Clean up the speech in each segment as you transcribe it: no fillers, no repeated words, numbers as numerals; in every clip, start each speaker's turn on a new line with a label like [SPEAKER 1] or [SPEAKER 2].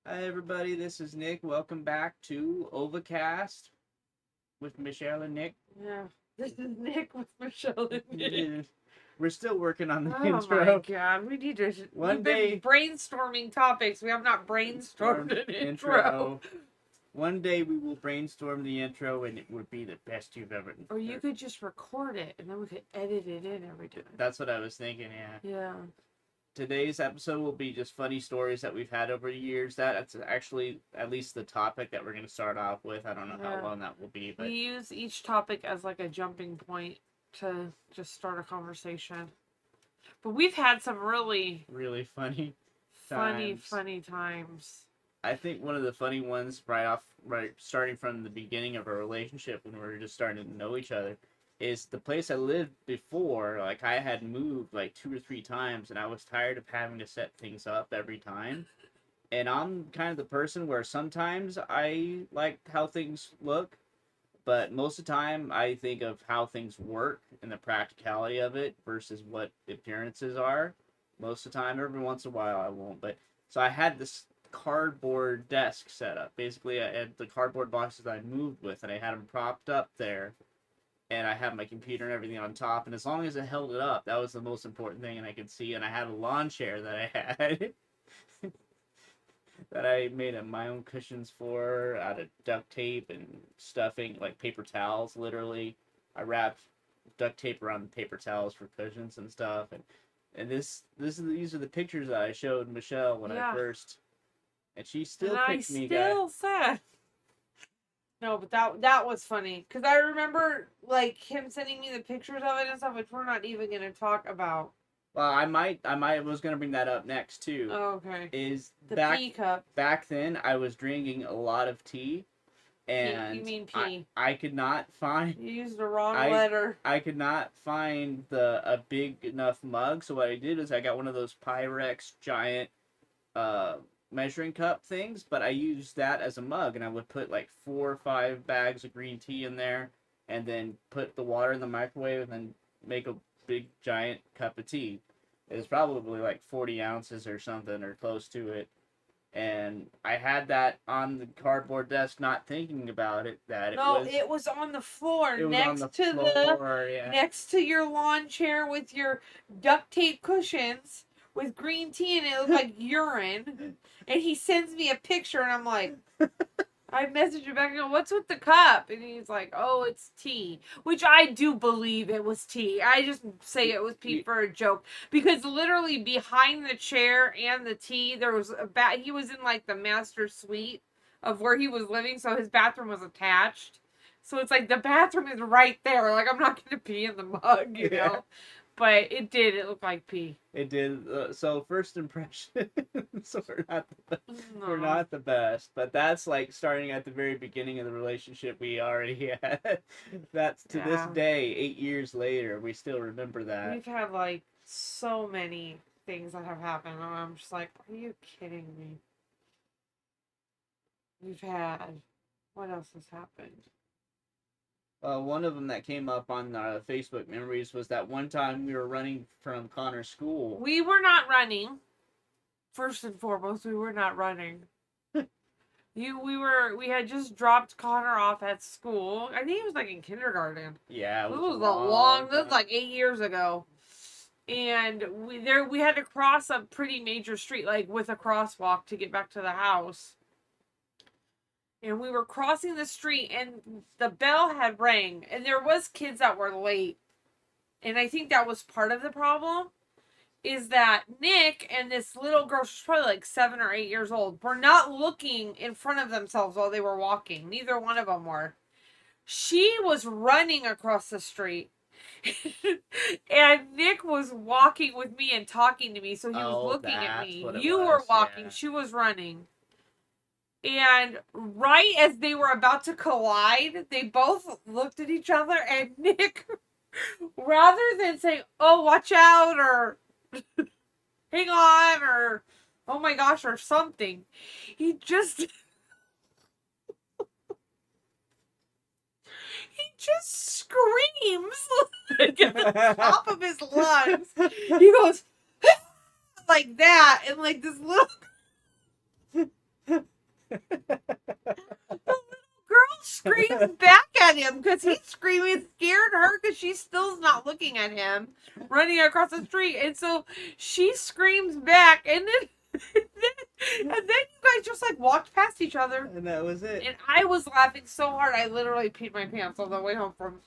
[SPEAKER 1] Hi everybody, this is Nick. Welcome back to OVACAST with Michelle and Nick.
[SPEAKER 2] Yeah, this is Nick with Michelle and Nick.
[SPEAKER 1] We're still working on the
[SPEAKER 2] Oh my
[SPEAKER 1] intro.
[SPEAKER 2] god, we need to.
[SPEAKER 1] One
[SPEAKER 2] We've been
[SPEAKER 1] day,
[SPEAKER 2] brainstorming topics. We have not brainstormed an intro.
[SPEAKER 1] One day we will brainstorm the intro and it would be the best you've ever
[SPEAKER 2] Or you
[SPEAKER 1] heard.
[SPEAKER 2] could just record it and then we could edit it in every time.
[SPEAKER 1] That's what I was thinking, yeah.
[SPEAKER 2] Yeah.
[SPEAKER 1] Today's episode will be just funny stories that we've had over the years. That's actually at least the topic that we're going to start off with. I don't know how long that will be, but
[SPEAKER 2] we use each topic as like a jumping point to just start a conversation. But we've had some really
[SPEAKER 1] funny
[SPEAKER 2] times.
[SPEAKER 1] I think one of the funny ones right starting from the beginning of our relationship when we were just starting to know each other is the place I lived before. Like I had moved like 2 or 3 times and I was tired of having to set things up every time. And I'm kind of the person where sometimes I like how things look, but most of the time I think of how things work and the practicality of it versus what appearances are. Most of the time, every once in a while I won't, but so I had this cardboard desk set up. Basically, I had the cardboard boxes I moved with, and I had them propped up there, and I had my computer and everything on top. And as long as it held it up, that was the most important thing, and I could see. And I had a lawn chair that I had that I made my own cushions for out of duct tape and stuffing, like paper towels. Literally, I wrapped duct tape around the paper towels for cushions and stuff. And these are the pictures that I showed Michelle when I first, and she still picked me, guy.
[SPEAKER 2] Still said. No, but that was funny because I remember like him sending me the pictures of it and stuff, which we're not even gonna talk about.
[SPEAKER 1] Well, I was gonna bring that up next too.
[SPEAKER 2] Oh, okay.
[SPEAKER 1] Is
[SPEAKER 2] the
[SPEAKER 1] tea
[SPEAKER 2] cup.
[SPEAKER 1] Back then I was drinking a lot of tea, and
[SPEAKER 2] you mean pee?
[SPEAKER 1] I could not find.
[SPEAKER 2] You used the wrong letter.
[SPEAKER 1] I could not find a big enough mug, so what I did is I got one of those Pyrex giant measuring cup things, but I used that as a mug, and I would put like 4 or 5 bags of green tea in there, and then put the water in the microwave, and then make a big giant cup of tea. It was probably like 40 ounces or something, or close to it. And I had that on the cardboard desk, not thinking about it.
[SPEAKER 2] It was on the floor next to your lawn chair with your duct tape cushions with green tea, and it looked like urine. And he sends me a picture, and I'm like, I messaged him back and go, what's with the cup? And he's like, oh, it's tea. Which I do believe it was tea. I just say it was tea for a joke. Because literally behind the chair and the tea, there was he was in like the master suite of where he was living, so his bathroom was attached. So it's like the bathroom is right there. Like, I'm not going to pee in the mug, you know? But it did. It looked like pee.
[SPEAKER 1] It did. So first impression. So we're not the best, but that's like starting at the very beginning of the relationship we already had. That's to this day, 8 years later, we still remember that.
[SPEAKER 2] We've had like so many things that have happened, and I'm just like, are you kidding me? We've had. What else has happened?
[SPEAKER 1] One of them that came up on Facebook memories was that one time we were running from Connor's school.
[SPEAKER 2] We were not running. First and foremost, we were not running. We had just dropped Connor off at school. I think it was like in kindergarten.
[SPEAKER 1] Yeah,
[SPEAKER 2] this was like 8 years ago. And we had to cross a pretty major street, like with a crosswalk, to get back to the house. And we were crossing the street, and the bell had rang, and there was kids that were late. And I think that was part of the problem, is that Nick and this little girl, she's probably like 7 or 8 years old, were not looking in front of themselves while they were walking. Neither one of them were. She was running across the street. And Nick was walking with me and talking to me, so he was looking at me. You were walking, she was running. And right as they were about to collide, they both looked at each other, and Nick, rather than say, oh, watch out, or hang on, or oh my gosh, or something, he just screams like at the top of his lungs. He goes like that, and like this little Girl screams back at him because he's screaming, scared her because she still's not looking at him, running across the street, and so she screams back, and then and then you guys just like walked past each other,
[SPEAKER 1] and that was it.
[SPEAKER 2] And I was laughing so hard I literally peed my pants on the way home from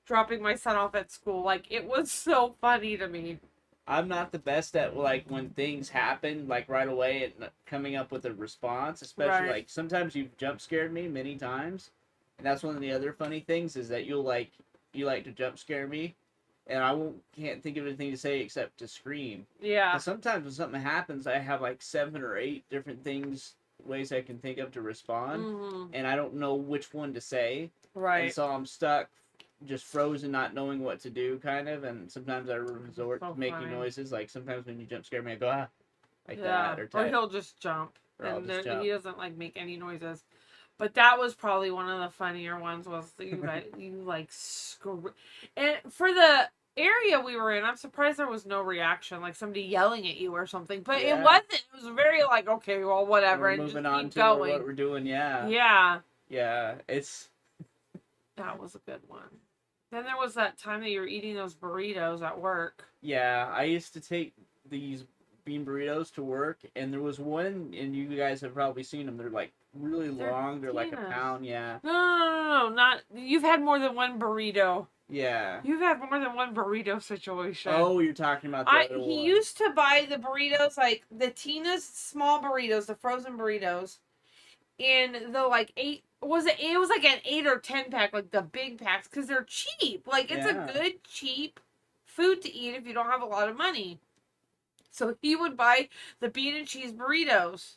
[SPEAKER 2] dropping my son off at school. Like, it was so funny to me.
[SPEAKER 1] I'm not the best at, like, when things happen, like, right away and coming up with a response, especially, like, sometimes you've jump scared me many times, and that's one of the other funny things is that you like to jump scare me, and can't think of anything to say except to scream.
[SPEAKER 2] Yeah.
[SPEAKER 1] Because sometimes when something happens, I have, like, 7 or 8 different ways I can think of to respond, and I don't know which one to say.
[SPEAKER 2] Right.
[SPEAKER 1] And so I'm stuck, just frozen, not knowing what to do, kind of. And sometimes I resort to making noises. Like sometimes when you jump scare me, I go like that,
[SPEAKER 2] or he'll just jump,
[SPEAKER 1] and
[SPEAKER 2] he doesn't like make any noises. But that was probably one of the funnier ones. Was you like and for the area we were in, I'm surprised there was no reaction, like somebody yelling at you or something. But it wasn't. It was very like, okay, well, whatever, and
[SPEAKER 1] moving
[SPEAKER 2] just
[SPEAKER 1] on
[SPEAKER 2] keep
[SPEAKER 1] to
[SPEAKER 2] going.
[SPEAKER 1] what we're doing. Yeah. It's
[SPEAKER 2] that was a good one. Then there was that time that you were eating those burritos at work.
[SPEAKER 1] Yeah, I used to take these bean burritos to work, and there was one, and you guys have probably seen them. They're like really long. They're like a pound. Yeah.
[SPEAKER 2] No, not. You've had more than one burrito.
[SPEAKER 1] Yeah.
[SPEAKER 2] You've had more than one burrito situation.
[SPEAKER 1] Oh, you're talking about the other one.
[SPEAKER 2] He used to buy the burritos, like the Tina's small burritos, the frozen burritos, in the like 8. It was like an 8 or 10 pack, like the big packs, because they're cheap. Like, it's a good, cheap food to eat if you don't have a lot of money. So he would buy the bean and cheese burritos.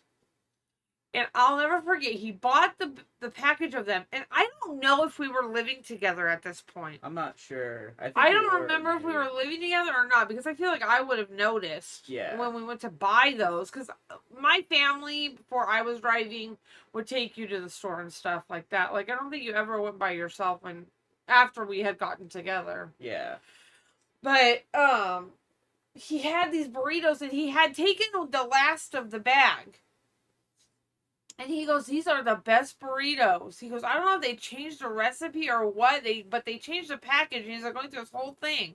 [SPEAKER 2] And I'll never forget, he bought the package of them. And I don't know if we were living together at this point.
[SPEAKER 1] I'm not sure.
[SPEAKER 2] I don't remember if we were living together or not, because I feel like I would have noticed when we went to buy those. Because my family, before I was driving, would take you to the store and stuff like that. Like, I don't think you ever went by yourself after we had gotten together.
[SPEAKER 1] Yeah.
[SPEAKER 2] But, he had these burritos, and he had taken the last of the bag. And he goes, these are the best burritos. He goes, I don't know if they changed the recipe or what, but they changed the package. And he's like going through this whole thing.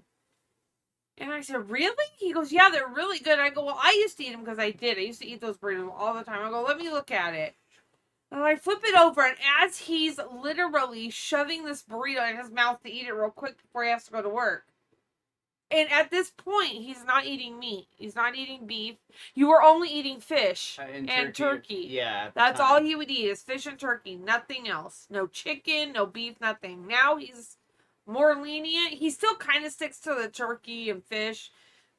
[SPEAKER 2] And I said, really? He goes, yeah, they're really good. I go, well, I used to eat them because I did. I used to eat those burritos all the time. I go, let me look at it. And I flip it over, and as he's literally shoving this burrito in his mouth to eat it real quick before he has to go to work. And at this point, he's not eating meat. He's not eating beef. You were only eating fish and turkey.
[SPEAKER 1] Yeah.
[SPEAKER 2] That's all he would eat is fish and turkey. Nothing else. No chicken, no beef, nothing. Now he's more lenient. He still kind of sticks to the turkey and fish.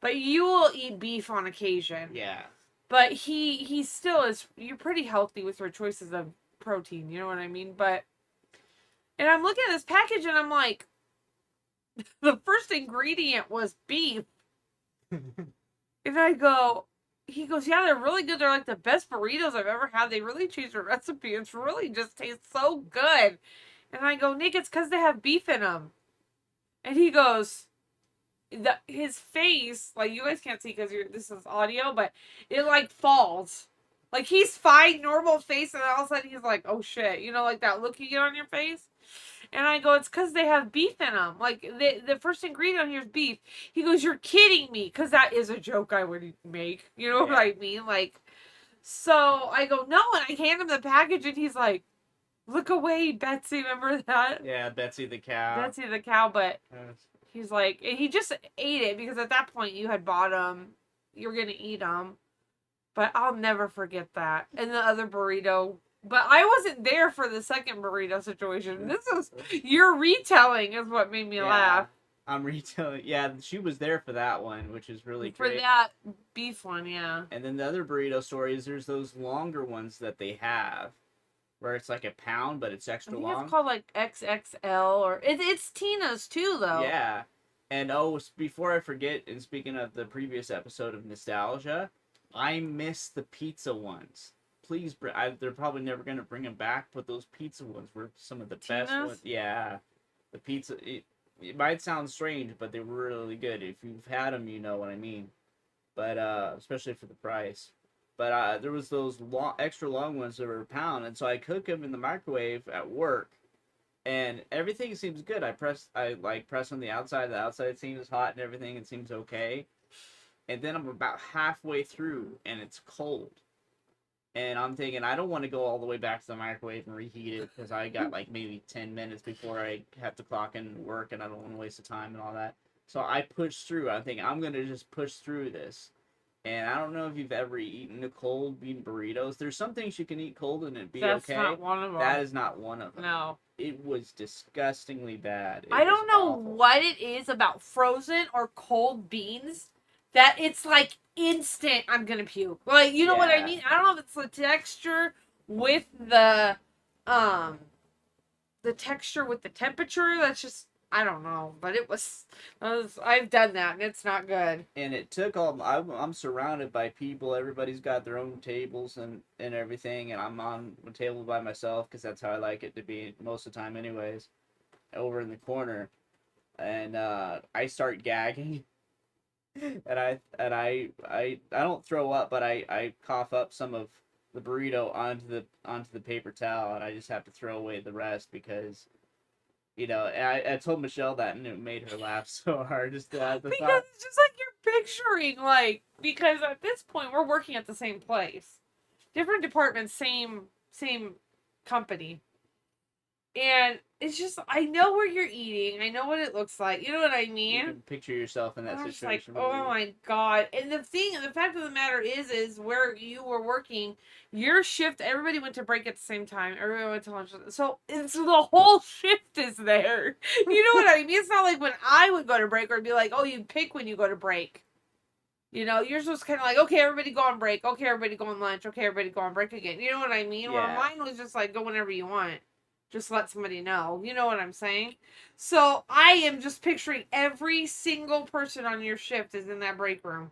[SPEAKER 2] But you will eat beef on occasion.
[SPEAKER 1] Yeah.
[SPEAKER 2] But he still is... You're pretty healthy with your choices of protein. You know what I mean? And I'm looking at this package and I'm like... The first ingredient was beef. And I go, he goes, yeah, they're really good. They're like the best burritos I've ever had. They really changed the recipe. It's really just tastes so good. And I go, Nick, it's because they have beef in them. And he goes, his face, like you guys can't see because this is audio, but it like falls. Like he's fine, normal face, and all of a sudden he's like, oh shit. You know, like that look you get on your face? And I go, it's because they have beef in them. Like, the first ingredient here is beef. He goes, you're kidding me. Because that is a joke I would make. You know what I mean? Like, so I go, no. And I hand him the package, and he's like, look away, Betsy. Remember that?
[SPEAKER 1] Yeah, Betsy the cow.
[SPEAKER 2] Betsy the cow, but he's like, and he just ate it. Because at that point, you had bought them. You're going to eat them. But I'll never forget that. And the other burrito... But I wasn't there for the second burrito situation. This is your retelling is what made me laugh.
[SPEAKER 1] I'm retelling. Yeah, she was there for that one, which is really great.
[SPEAKER 2] For that beef one, yeah.
[SPEAKER 1] And then the other burrito story is there's those longer ones that they have, where it's like a pound, but it's extra long.
[SPEAKER 2] It's called like XXL or it's Tina's too, though.
[SPEAKER 1] Yeah, and before I forget, and speaking of the previous episode of nostalgia, I miss the pizza ones. Please, they're probably never going to bring them back, but those pizza ones were some of the best ones. Yeah. The pizza, it might sound strange, but they were really good. If you've had them, you know what I mean. But, especially for the price. but there was those extra long ones that were a pound, and so I cook them in the microwave at work, and everything seems good. I press on the outside seems hot and everything, it seems okay, and then I'm about halfway through, and it's cold. And I'm thinking, I don't want to go all the way back to the microwave and reheat it because I got like maybe 10 minutes before I have to clock in work and I don't want to waste the time and all that. So I push through. I think I'm going to just push through this. And I don't know if you've ever eaten a cold bean burritos. There's some things you can eat cold and it'd be
[SPEAKER 2] That's
[SPEAKER 1] okay.
[SPEAKER 2] That's not one of them.
[SPEAKER 1] That is not one of them.
[SPEAKER 2] No.
[SPEAKER 1] It was disgustingly bad.
[SPEAKER 2] I don't know what it is about frozen or cold beans that it's like instant I'm gonna puke. Like, you know what I mean? I don't know if it's the texture with the texture with the temperature. That's just, I don't know, but I've done that and it's not good.
[SPEAKER 1] And it took I'm surrounded by people. Everybody's got their own tables and everything, and I'm on a table by myself because that's how I like it to be most of the time anyways, over in the corner. And I start gagging. And I don't throw up, but I cough up some of the burrito onto the paper towel, and I just have to throw away the rest because, you know, I told Michelle that, and it made her laugh so hard. Just because
[SPEAKER 2] it's just like you're picturing, like, because at this point we're working at the same place, different departments, same company. And it's just, I know where you're eating. I know what it looks like. You know what I mean? You can
[SPEAKER 1] picture yourself in that situation.
[SPEAKER 2] Like, oh my God. And the fact of the matter is where you were working, your shift, everybody went to break at the same time. Everybody went to lunch. So the whole shift is there. You know what I mean? It's not like when I would go to break or be like, oh, you pick when you go to break. You know, yours was kind of like, okay, everybody go on break. Okay, everybody go on lunch. Okay, everybody go on break again. You know what I mean? Yeah. Well, mine was just like, go whenever you want. Just let somebody know. You know what I'm saying? So I am just picturing every single person on your shift is in that break room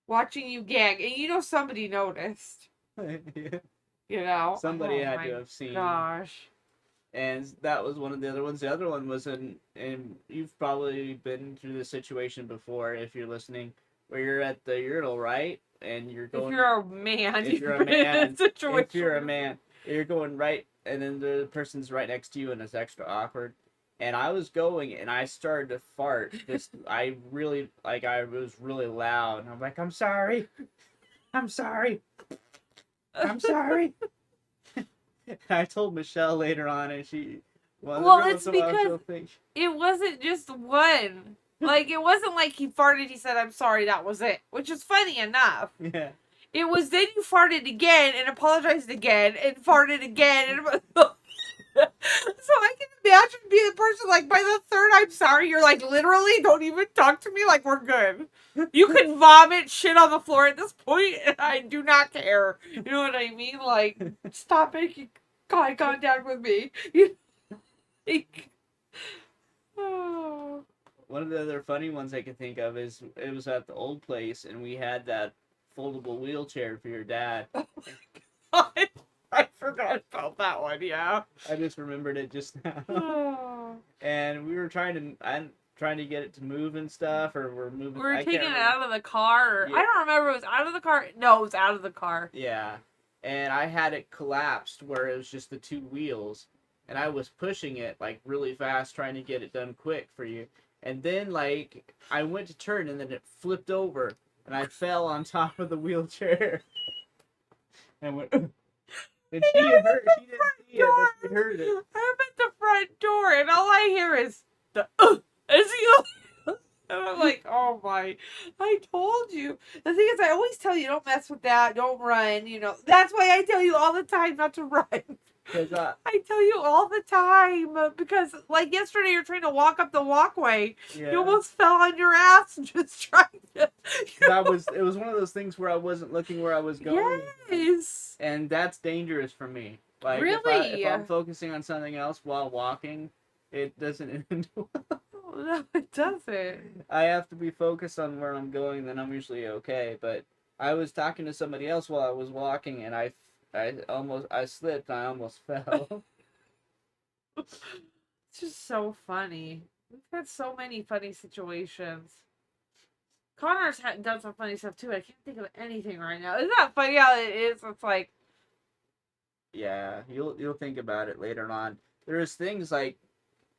[SPEAKER 2] watching you gag. And you know somebody noticed.
[SPEAKER 1] Yeah.
[SPEAKER 2] You know?
[SPEAKER 1] Somebody had to have seen.
[SPEAKER 2] Gosh.
[SPEAKER 1] And that was one of the other ones. The other one was and you've probably been through this situation before if you're listening, where you're at the urinal, right? And you're going.
[SPEAKER 2] If you're a man.
[SPEAKER 1] If you're a man, you're going right, and then the person's right next to you, and it's extra awkward. And I was going, and I started to fart. I was really loud, and I'm like, I'm sorry. I told Michelle later on, and she.
[SPEAKER 2] Well, it's because it wasn't just one. Like, it wasn't like he farted, he said, I'm sorry, that was it. Which is funny enough.
[SPEAKER 1] Yeah.
[SPEAKER 2] It was then you farted again and apologized again and farted again. So I can imagine being the person, like, by the third I'm sorry, you're like, literally, don't even talk to me, like, we're good. You can vomit shit on the floor at this point, and I do not care. You know what I mean? Like, stop making eye contact with me.
[SPEAKER 1] Oh. One of the other funny ones I can think of is it was at the old place, and we had that foldable wheelchair for your dad.
[SPEAKER 2] Oh my God. I forgot about that one, yeah.
[SPEAKER 1] I just remembered it just now. Oh. And we were trying to get it to move and stuff, or we're moving.
[SPEAKER 2] We were taking it out of the car. Or, yeah. I don't remember if it was out of the car. No, it was out of the car.
[SPEAKER 1] Yeah. And I had it collapsed where it was just the two wheels, and I was pushing it like really fast, trying to get it done quick for you. And then, like, I went to turn, and then it flipped over, and I fell on top of the wheelchair. And went, and she didn't see it, but she heard it.
[SPEAKER 2] I'm at the front door, and all I hear is the, as he, and I'm like, oh my, I told you. The thing is, I always tell you, don't mess with that, don't run, you know. That's why I tell you all the time not to run. I tell you all the time because, like yesterday, you're trying to walk up the walkway. Yeah. You almost fell on your ass just trying to.
[SPEAKER 1] It was one of those things where I wasn't looking where I was going.
[SPEAKER 2] Yes.
[SPEAKER 1] And that's dangerous for me. Like,
[SPEAKER 2] really?
[SPEAKER 1] If I'm focusing on something else while walking, it doesn't end well.
[SPEAKER 2] No, it doesn't.
[SPEAKER 1] I have to be focused on where I'm going, then I'm usually okay. But I was talking to somebody else while I was walking, and I slipped. I almost fell.
[SPEAKER 2] It's just so funny. We've had so many funny situations. Connor's done some funny stuff too. I can't think of anything right now. Isn't that funny how it is? It's like,
[SPEAKER 1] yeah, you'll think about it later on. There's things like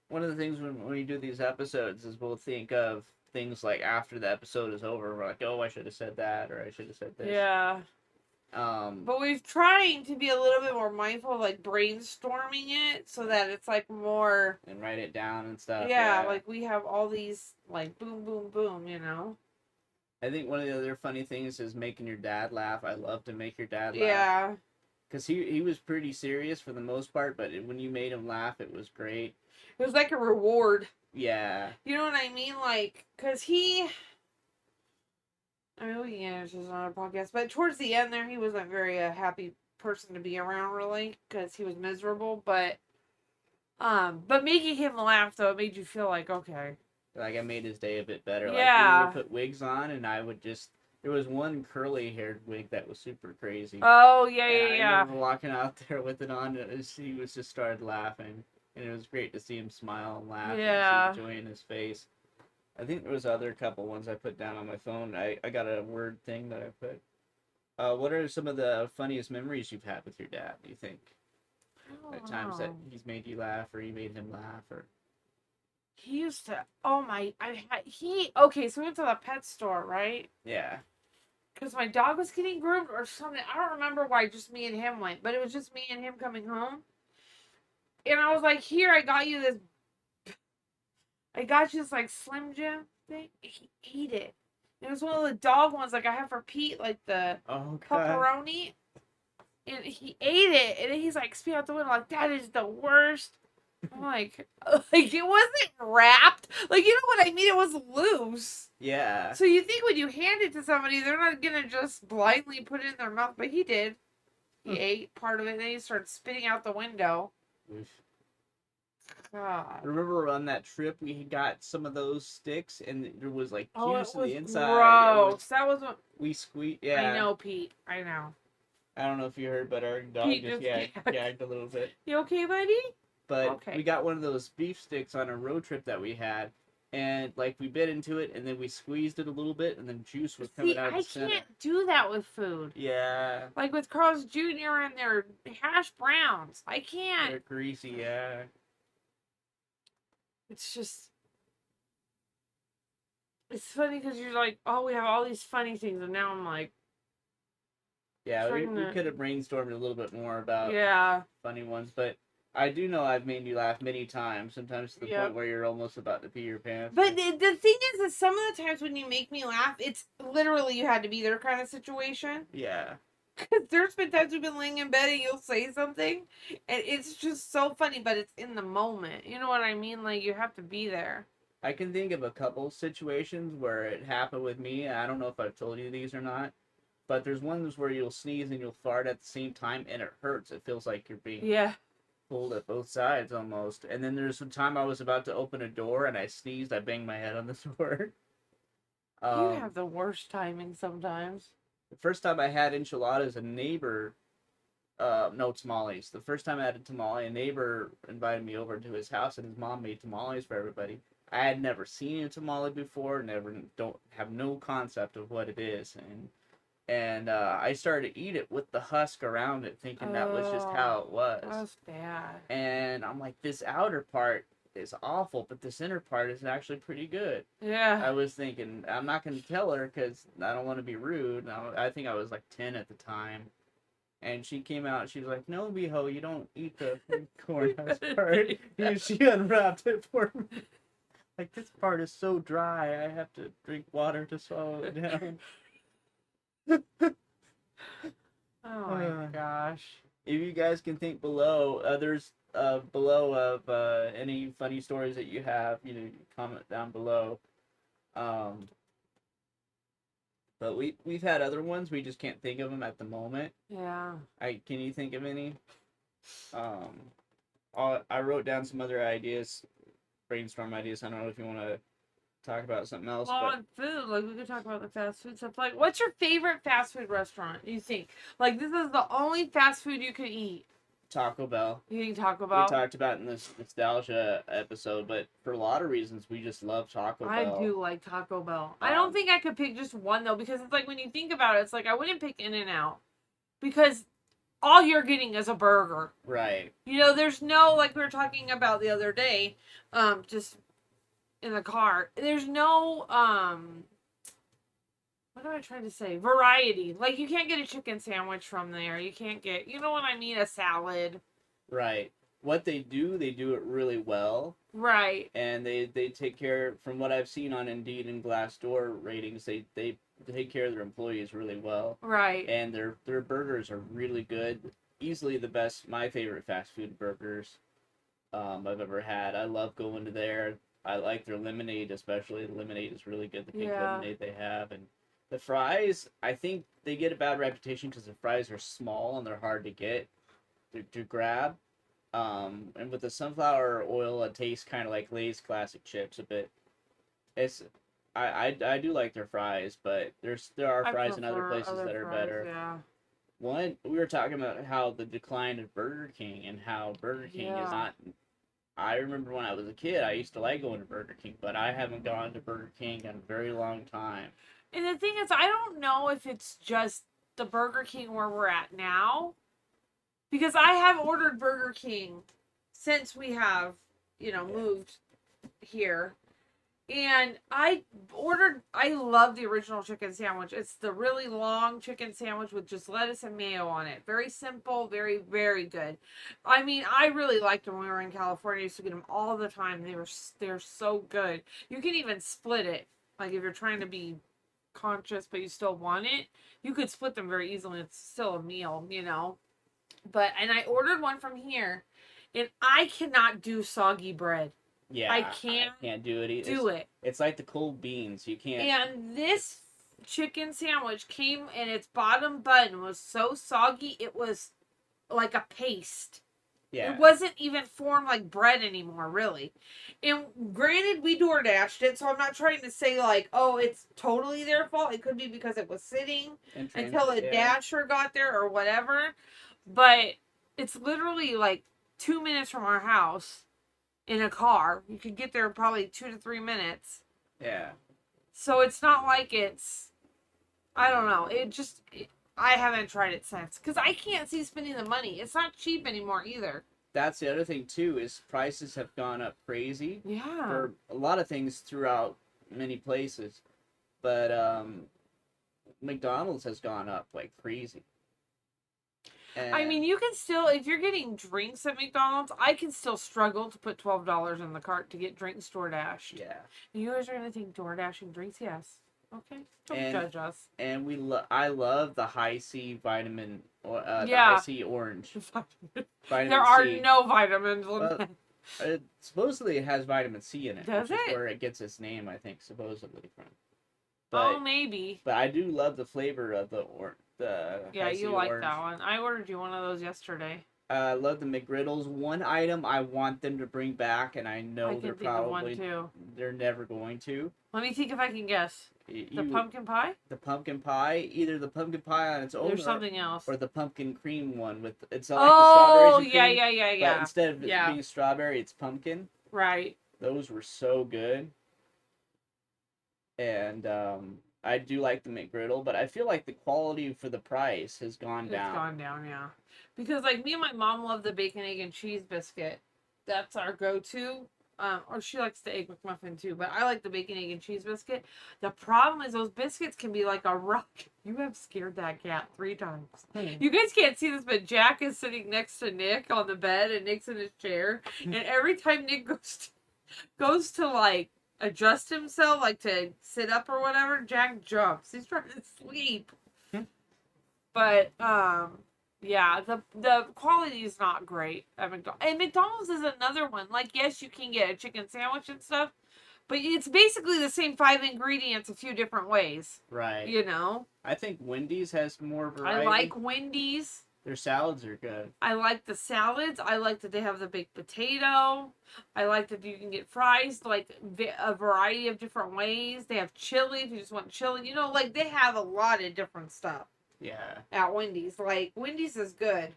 [SPEAKER 1] one of the things when we do these episodes is we'll think of things like after the episode is over. We're like, oh, I should have said that, or I should have said this.
[SPEAKER 2] yeah. But we're trying to be a little bit more mindful of like brainstorming it so that it's like more
[SPEAKER 1] and write it down and stuff.
[SPEAKER 2] Yeah, like we have all these like boom, boom, boom. You know.
[SPEAKER 1] I think one of the other funny things is making your dad laugh. I love to make your dad laugh.
[SPEAKER 2] Yeah.
[SPEAKER 1] Because he was pretty serious for the most part, but when you made him laugh, it was great.
[SPEAKER 2] It was like a reward.
[SPEAKER 1] Yeah.
[SPEAKER 2] You know what I mean? Like, because I mean, we can answer this on another podcast, but towards the end there, he wasn't very happy person to be around, really, because he was miserable, but making him laugh, though, it made you feel like, okay.
[SPEAKER 1] Like, I made his day a bit better.
[SPEAKER 2] Yeah.
[SPEAKER 1] Like, we would put wigs on, and I would just... There was one curly-haired wig that was super crazy.
[SPEAKER 2] Oh, yeah.
[SPEAKER 1] I remember walking out there with it on, and he was just started laughing. And it was great to see him smile and laugh and see joy in his face. I think there was other couple ones I put down on my phone. I got a word thing that I put. What are some of the funniest memories you've had with your dad, do you think? At times that he's made you laugh or you made him laugh or...
[SPEAKER 2] He used to, okay, so we went to the pet store, right?
[SPEAKER 1] Yeah.
[SPEAKER 2] Because my dog was getting groomed or something. I don't remember why just me and him went, but it was just me and him coming home. And I was like, here, I got you this like Slim Jim thing. He ate it. It was one of the dog ones like I have for Pete, like the pepperoni. And he ate it. And then he's like, spit out the window, like, that is the worst. I'm like it wasn't wrapped. Like, you know what I mean? It was loose.
[SPEAKER 1] Yeah.
[SPEAKER 2] So you think when you hand it to somebody, they're not going to just blindly put it in their mouth. But he did. He ate part of it, and then he started spitting out the window.
[SPEAKER 1] Oof.
[SPEAKER 2] God.
[SPEAKER 1] Remember on that trip we got some of those sticks and there was like juice on the inside.
[SPEAKER 2] Gross. That was what
[SPEAKER 1] we squeezed. Yeah.
[SPEAKER 2] I know, Pete. I know.
[SPEAKER 1] I don't know if you heard, but our dog
[SPEAKER 2] Pete
[SPEAKER 1] just gagged a little bit.
[SPEAKER 2] You okay, buddy?
[SPEAKER 1] But we got one of those beef sticks on a road trip that we had, and like we bit into it and then we squeezed it a little bit and then juice was coming out of the center.
[SPEAKER 2] I can't do that with food.
[SPEAKER 1] Yeah.
[SPEAKER 2] Like with Carl's Jr. and their hash browns. I can't.
[SPEAKER 1] They're greasy, yeah.
[SPEAKER 2] It's just... It's funny because you're like, oh, we have all these funny things, and now I'm like...
[SPEAKER 1] Yeah, we could have brainstormed a little bit more about funny ones, but I do know I've made you laugh many times, sometimes to the point where you're almost about to pee your pants.
[SPEAKER 2] But the thing is that some of the times when you make me laugh, it's literally you had to be there kind of situation.
[SPEAKER 1] Yeah.
[SPEAKER 2] Because there's been times we've been laying in bed and you'll say something, and it's just so funny, but it's in the moment. You know what I mean? Like, you have to be there.
[SPEAKER 1] I can think of a couple situations where it happened with me. I don't know if I've told you these or not, but there's ones where you'll sneeze and you'll fart at the same time, and it hurts. It feels like you're being pulled at both sides almost. And then there's some time I was about to open a door, and I sneezed. I banged my head on the door.
[SPEAKER 2] You have the worst timing sometimes.
[SPEAKER 1] The first time I had enchiladas, a neighbor, no, tamales. The first time I had a tamale, a neighbor invited me over to his house, and his mom made tamales for everybody. I had never seen a tamale before, don't have no concept of what it is, and I started to eat it with the husk around it, thinking that was just how it was.
[SPEAKER 2] That was bad.
[SPEAKER 1] And I'm like, this outer part is awful, but this inner part is actually pretty good.
[SPEAKER 2] Yeah.
[SPEAKER 1] I was thinking, I'm not going to tell her because I don't want to be rude. I think I was like 10 at the time. And she came out, she was like, no, Miho, you don't eat the corn husk part. And she unwrapped it for me. Like, this part is so dry, I have to drink water to swallow it down.
[SPEAKER 2] Oh my gosh.
[SPEAKER 1] If you guys can think below, others below of any funny stories that you have, comment down below. But we've had other ones, we just can't think of them at the moment.
[SPEAKER 2] Yeah.
[SPEAKER 1] Can you think of any? I wrote down some other ideas, brainstorm ideas. I don't know if you want to talk about something else.
[SPEAKER 2] Well, on food, like we could talk about the fast food stuff. Like, what's your favorite fast food restaurant? You think like this is the only fast food you could eat?
[SPEAKER 1] Taco Bell.
[SPEAKER 2] You think Taco Bell?
[SPEAKER 1] We talked about in this nostalgia episode, but for a lot of reasons, we just love Taco Bell.
[SPEAKER 2] I do like Taco Bell. I don't think I could pick just one though, because it's like when you think about it, it's like I wouldn't pick In-N-Out because all you're getting is a burger.
[SPEAKER 1] Right.
[SPEAKER 2] You know, there's no, like we were talking about the other day, just in the car. There's no what am I trying to say? Variety. Like, you can't get a chicken sandwich from there. You can't get, you know what I mean? A salad.
[SPEAKER 1] Right. What they do it really well.
[SPEAKER 2] Right.
[SPEAKER 1] And they take care, from what I've seen on Indeed and Glassdoor ratings, they take care of their employees really well.
[SPEAKER 2] Right.
[SPEAKER 1] And their burgers are really good. Easily the best, my favorite fast food burgers I've ever had. I love going to there. I like their lemonade especially. The lemonade is really good, the pink lemonade they have. And the fries, I think they get a bad reputation because the fries are small and they're hard to get, to grab. And with the sunflower oil, it tastes kind of like Lay's classic chips a bit. It's, I do like their fries, but there are fries in other places that are better.
[SPEAKER 2] Yeah.
[SPEAKER 1] One, we were talking about how the decline of Burger King and how Burger King is not. I remember when I was a kid, I used to like going to Burger King, but I haven't gone to Burger King in a very long time.
[SPEAKER 2] And the thing is, I don't know if it's just the Burger King where we're at now, because I have ordered Burger King since we have, moved here. And I love the original chicken sandwich. It's the really long chicken sandwich with just lettuce and mayo on it. Very simple, very, very good. I mean, I really liked them when we were in California. I used to get them all the time. They're so good. You can even split it. Like, if you're trying to be conscious but you still want it, you could split them very easily. It's still a meal, and I ordered one from here, and I cannot do soggy bread.
[SPEAKER 1] Yeah, I can't do it either. It's like the cold beans. You can't.
[SPEAKER 2] And this chicken sandwich came, and its bottom bun was so soggy, it was like a paste. Yeah. It wasn't even formed like bread anymore, really. And granted, we DoorDashed it, so I'm not trying to say, like, oh, it's totally their fault. It could be because it was sitting until a dasher got there or whatever. But it's literally like 2 minutes from our house in a car. You could get there probably 2 to 3 minutes.
[SPEAKER 1] Yeah.
[SPEAKER 2] So it's not like I don't know. I haven't tried it since, because I can't see spending the money. It's not cheap anymore either.
[SPEAKER 1] That's the other thing too, is prices have gone up crazy.
[SPEAKER 2] Yeah.
[SPEAKER 1] For a lot of things throughout many places, but McDonald's has gone up like crazy. And
[SPEAKER 2] I mean, you can still, if you're getting drinks at McDonald's, I can still struggle to put $12 in the cart to get drinks DoorDashed.
[SPEAKER 1] Yeah.
[SPEAKER 2] You guys are gonna think DoorDashing drinks? Yes. Okay. Don't judge us.
[SPEAKER 1] And I love the high C vitamin, the high C orange.
[SPEAKER 2] There are no vitamins in that.
[SPEAKER 1] It supposedly has vitamin C in it.
[SPEAKER 2] Does
[SPEAKER 1] which
[SPEAKER 2] it?
[SPEAKER 1] Is where it gets its name, I think, supposedly from. But,
[SPEAKER 2] maybe.
[SPEAKER 1] But I do love the flavor of the
[SPEAKER 2] yeah, you like that one. I ordered you one of those yesterday.
[SPEAKER 1] I love the McGriddles. One item I want them to bring back, and I know they're never going to.
[SPEAKER 2] Let me think if I can guess. The pumpkin pie?
[SPEAKER 1] The pumpkin pie. Either the pumpkin pie on its own,
[SPEAKER 2] there's something else,
[SPEAKER 1] or the pumpkin cream one with it's like the strawberries.
[SPEAKER 2] Yeah.
[SPEAKER 1] But instead of it being strawberry, it's pumpkin.
[SPEAKER 2] Right.
[SPEAKER 1] Those were so good. And I do like the McGriddle, but I feel like the quality for the price has gone down.
[SPEAKER 2] It's gone down, yeah. Because, like, me and my mom love the bacon, egg, and cheese biscuit. That's our go-to. Or she likes the Egg McMuffin, too. But I like the bacon, egg, and cheese biscuit. The problem is those biscuits can be like a rock. You have scared that cat 3 times. You guys can't see this, but Jack is sitting next to Nick on the bed, and Nick's in his chair. And every time Nick goes to like, adjust himself, like to sit up or whatever, Jack jumps. He's trying to sleep. But yeah, the quality is not great at McDonald's. And McDonald's is another one. Like, yes, you can get a chicken sandwich and stuff, but it's basically the same 5 ingredients a few different ways.
[SPEAKER 1] Right. I think Wendy's has more variety.
[SPEAKER 2] I like Wendy's.
[SPEAKER 1] Their salads are good.
[SPEAKER 2] I like the salads. I like that they have the baked potato. I like that you can get fries, like a variety of different ways. They have chili if you just want chili. Like, they have a lot of different stuff.
[SPEAKER 1] Yeah.
[SPEAKER 2] At Wendy's. Like, Wendy's is good.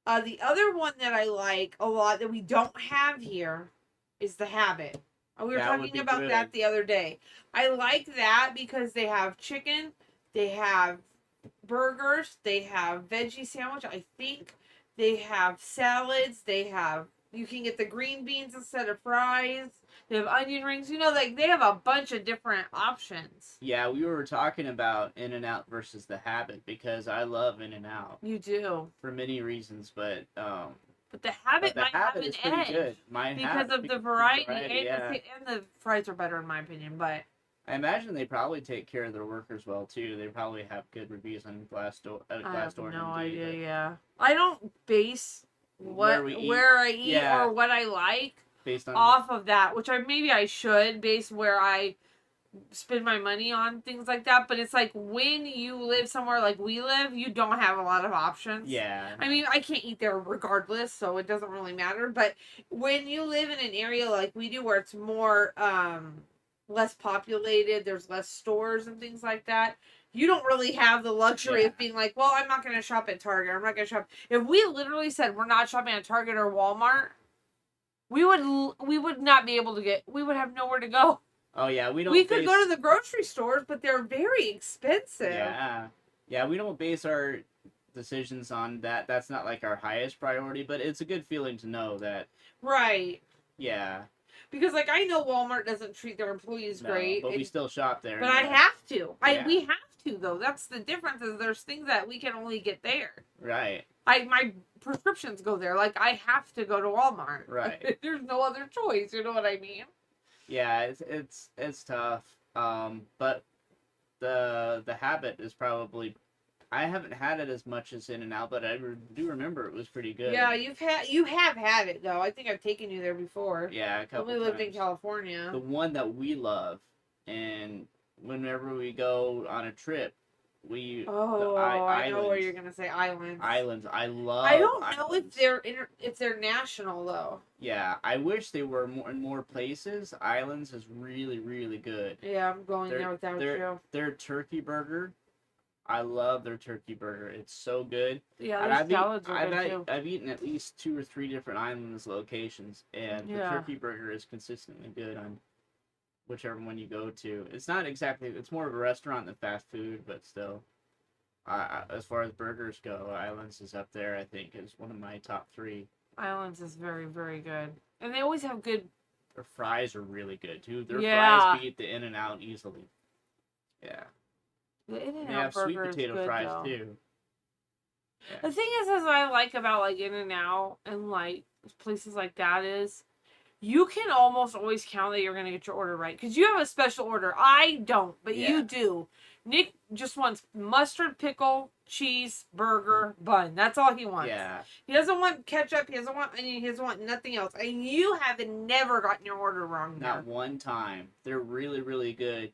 [SPEAKER 2] The other one that I like a lot that we don't have here is the Habit. We were talking about that the other day. I like that because they have chicken, they have burgers, they have veggie sandwich. I think they have salads. You can get the green beans instead of fries. They have onion rings. Like they have a bunch of different options.
[SPEAKER 1] Yeah, we were talking about In-N-Out versus the Habit because I love In-N-Out.
[SPEAKER 2] You do.
[SPEAKER 1] For many reasons, but
[SPEAKER 2] the Habit might have an edge
[SPEAKER 1] good.
[SPEAKER 2] because of the variety and the fries are better in my opinion, but
[SPEAKER 1] I imagine they probably take care of their workers well too. They probably have good reviews on Glassdoor.
[SPEAKER 2] I have no idea. Yeah, I don't base where I eat or what I like based on off of that, which I should base where I spend my money on things like that. But it's like when you live somewhere like we live, you don't have a lot of options.
[SPEAKER 1] Yeah.
[SPEAKER 2] I mean, I can't eat there regardless, so it doesn't really matter. But when you live in an area like we do, where it's more less populated, there's less stores and things like that, you don't really have the luxury of being like, well, I'm not going to shop at Target. I'm not going to shop. If we literally said we're not shopping at Target or Walmart, we would not be able to we would have nowhere to go.
[SPEAKER 1] Oh yeah, we
[SPEAKER 2] could go to the grocery stores, but they're very expensive.
[SPEAKER 1] Yeah, we don't base our decisions on that. That's not like our highest priority, but it's a good feeling to know that.
[SPEAKER 2] Right.
[SPEAKER 1] Yeah.
[SPEAKER 2] Because, like, I know Walmart doesn't treat their employees great.
[SPEAKER 1] But we still shop there.
[SPEAKER 2] But I have to. We have to, though. That's the difference, is there's things that we can only get there.
[SPEAKER 1] Right.
[SPEAKER 2] My prescriptions go there. Like, I have to go to Walmart.
[SPEAKER 1] Right.
[SPEAKER 2] There's no other choice. You know what I mean?
[SPEAKER 1] Yeah, it's tough. But the Habit is probably... I haven't had it as much as In-N-Out, but I do remember it was pretty good.
[SPEAKER 2] Yeah, you have had it though. I think I've taken you there before.
[SPEAKER 1] Yeah, a couple
[SPEAKER 2] when we lived in California.
[SPEAKER 1] The one that we love, and whenever we go on a trip,
[SPEAKER 2] I know where you're gonna say islands.
[SPEAKER 1] Islands, I love.
[SPEAKER 2] I don't know if they're national though.
[SPEAKER 1] Yeah, I wish they were in more places. Islands is really, really good.
[SPEAKER 2] Yeah, I'm going there without you.
[SPEAKER 1] Their turkey burger. I love their turkey burger. It's so good.
[SPEAKER 2] Yeah, their salads are good too.
[SPEAKER 1] I've eaten at least 2 or 3 different islands locations, and the turkey burger is consistently good on whichever one you go to. It's not exactly. It's more of a restaurant than fast food, but still. As far as burgers go, Islands is up there. I think is one of my top 3.
[SPEAKER 2] Islands is very, very good, and they always have good.
[SPEAKER 1] Their fries are really good too. Their fries beat the In-N-Out easily. Yeah.
[SPEAKER 2] The In-N-Out
[SPEAKER 1] they have
[SPEAKER 2] burger
[SPEAKER 1] sweet potato
[SPEAKER 2] is good,
[SPEAKER 1] fries
[SPEAKER 2] though.
[SPEAKER 1] too.
[SPEAKER 2] Yeah. The thing is I like about like In-N-Out and like places like that is you can almost always count that you're gonna get your order right because you have a special order. I don't, but you do. Nick just wants mustard, pickle, cheese, burger, bun. That's all he wants.
[SPEAKER 1] Yeah.
[SPEAKER 2] He doesn't want ketchup. He doesn't want nothing else. And you have never gotten your order wrong.
[SPEAKER 1] Not one time. They're really, really good.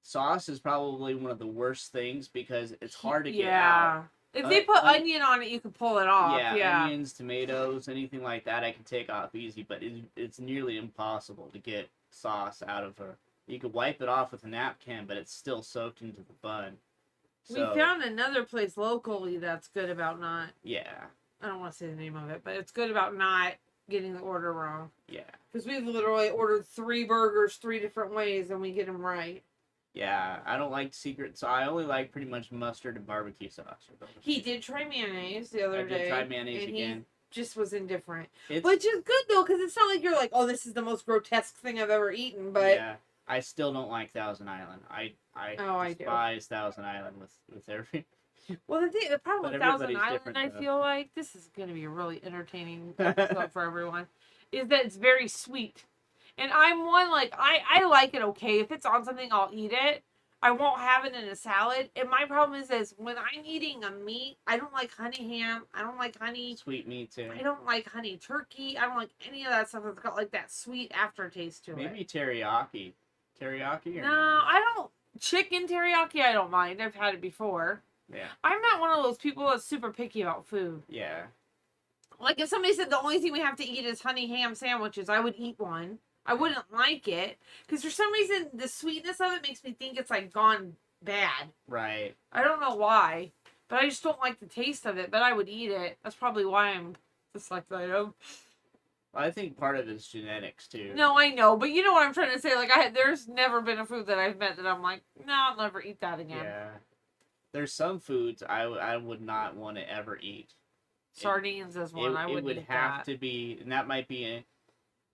[SPEAKER 1] Sauce is probably one of the worst things because it's hard to get out.
[SPEAKER 2] If they put onion on it, you can pull it off. Yeah,
[SPEAKER 1] onions, tomatoes, anything like that, I can take off easy. But it's nearly impossible to get sauce out of her. You could wipe it off with a napkin, but it's still soaked into the bun.
[SPEAKER 2] So, we found another place locally that's good about not.
[SPEAKER 1] Yeah.
[SPEAKER 2] I don't want to say the name of it, but it's good about not getting the order wrong.
[SPEAKER 1] Yeah.
[SPEAKER 2] Because we've literally ordered 3 burgers 3 different ways, and we get them right.
[SPEAKER 1] Yeah, I don't like secret sauce. I only like pretty much mustard and barbecue sauce.
[SPEAKER 2] He did try mayonnaise the other day.
[SPEAKER 1] I did try mayonnaise again.
[SPEAKER 2] He just was indifferent. Which is good, though, because it's not like you're like, oh, this is the most grotesque thing I've ever eaten, but...
[SPEAKER 1] Yeah, I still don't like Thousand Island. I despise Thousand Island with every...
[SPEAKER 2] Well, the problem with Thousand Island, I feel like, this is going to be a really entertaining episode for everyone, is that it's very sweet. And I'm one, like, I like it okay. If it's on something, I'll eat it. I won't have it in a salad. And my problem is when I'm eating a meat, I don't like honey ham. I don't like honey...
[SPEAKER 1] Sweet meat, too.
[SPEAKER 2] I don't like honey turkey. I don't like any of that stuff that's got, like, that sweet aftertaste to it.
[SPEAKER 1] Maybe teriyaki. Teriyaki? Or
[SPEAKER 2] no, I don't... Chicken teriyaki, I don't mind. I've had it before.
[SPEAKER 1] Yeah.
[SPEAKER 2] I'm not one of those people that's super picky about food.
[SPEAKER 1] Yeah.
[SPEAKER 2] Like, if somebody said the only thing we have to eat is honey ham sandwiches, I would eat one. I wouldn't like it. Because for some reason, the sweetness of it makes me think it's, like, gone bad.
[SPEAKER 1] Right.
[SPEAKER 2] I don't know why. But I just don't like the taste of it, but I would eat it. That's probably why I'm dyslexic.
[SPEAKER 1] I think part of it is genetics too.
[SPEAKER 2] No, I know, but you know what I'm trying to say. Like, there's never been a food that I've met that I'm like, no, I'll never eat that again.
[SPEAKER 1] Yeah, there's some foods I would not want to ever eat.
[SPEAKER 2] Sardines is one. I wouldn't eat that. It would have
[SPEAKER 1] to be, and that might be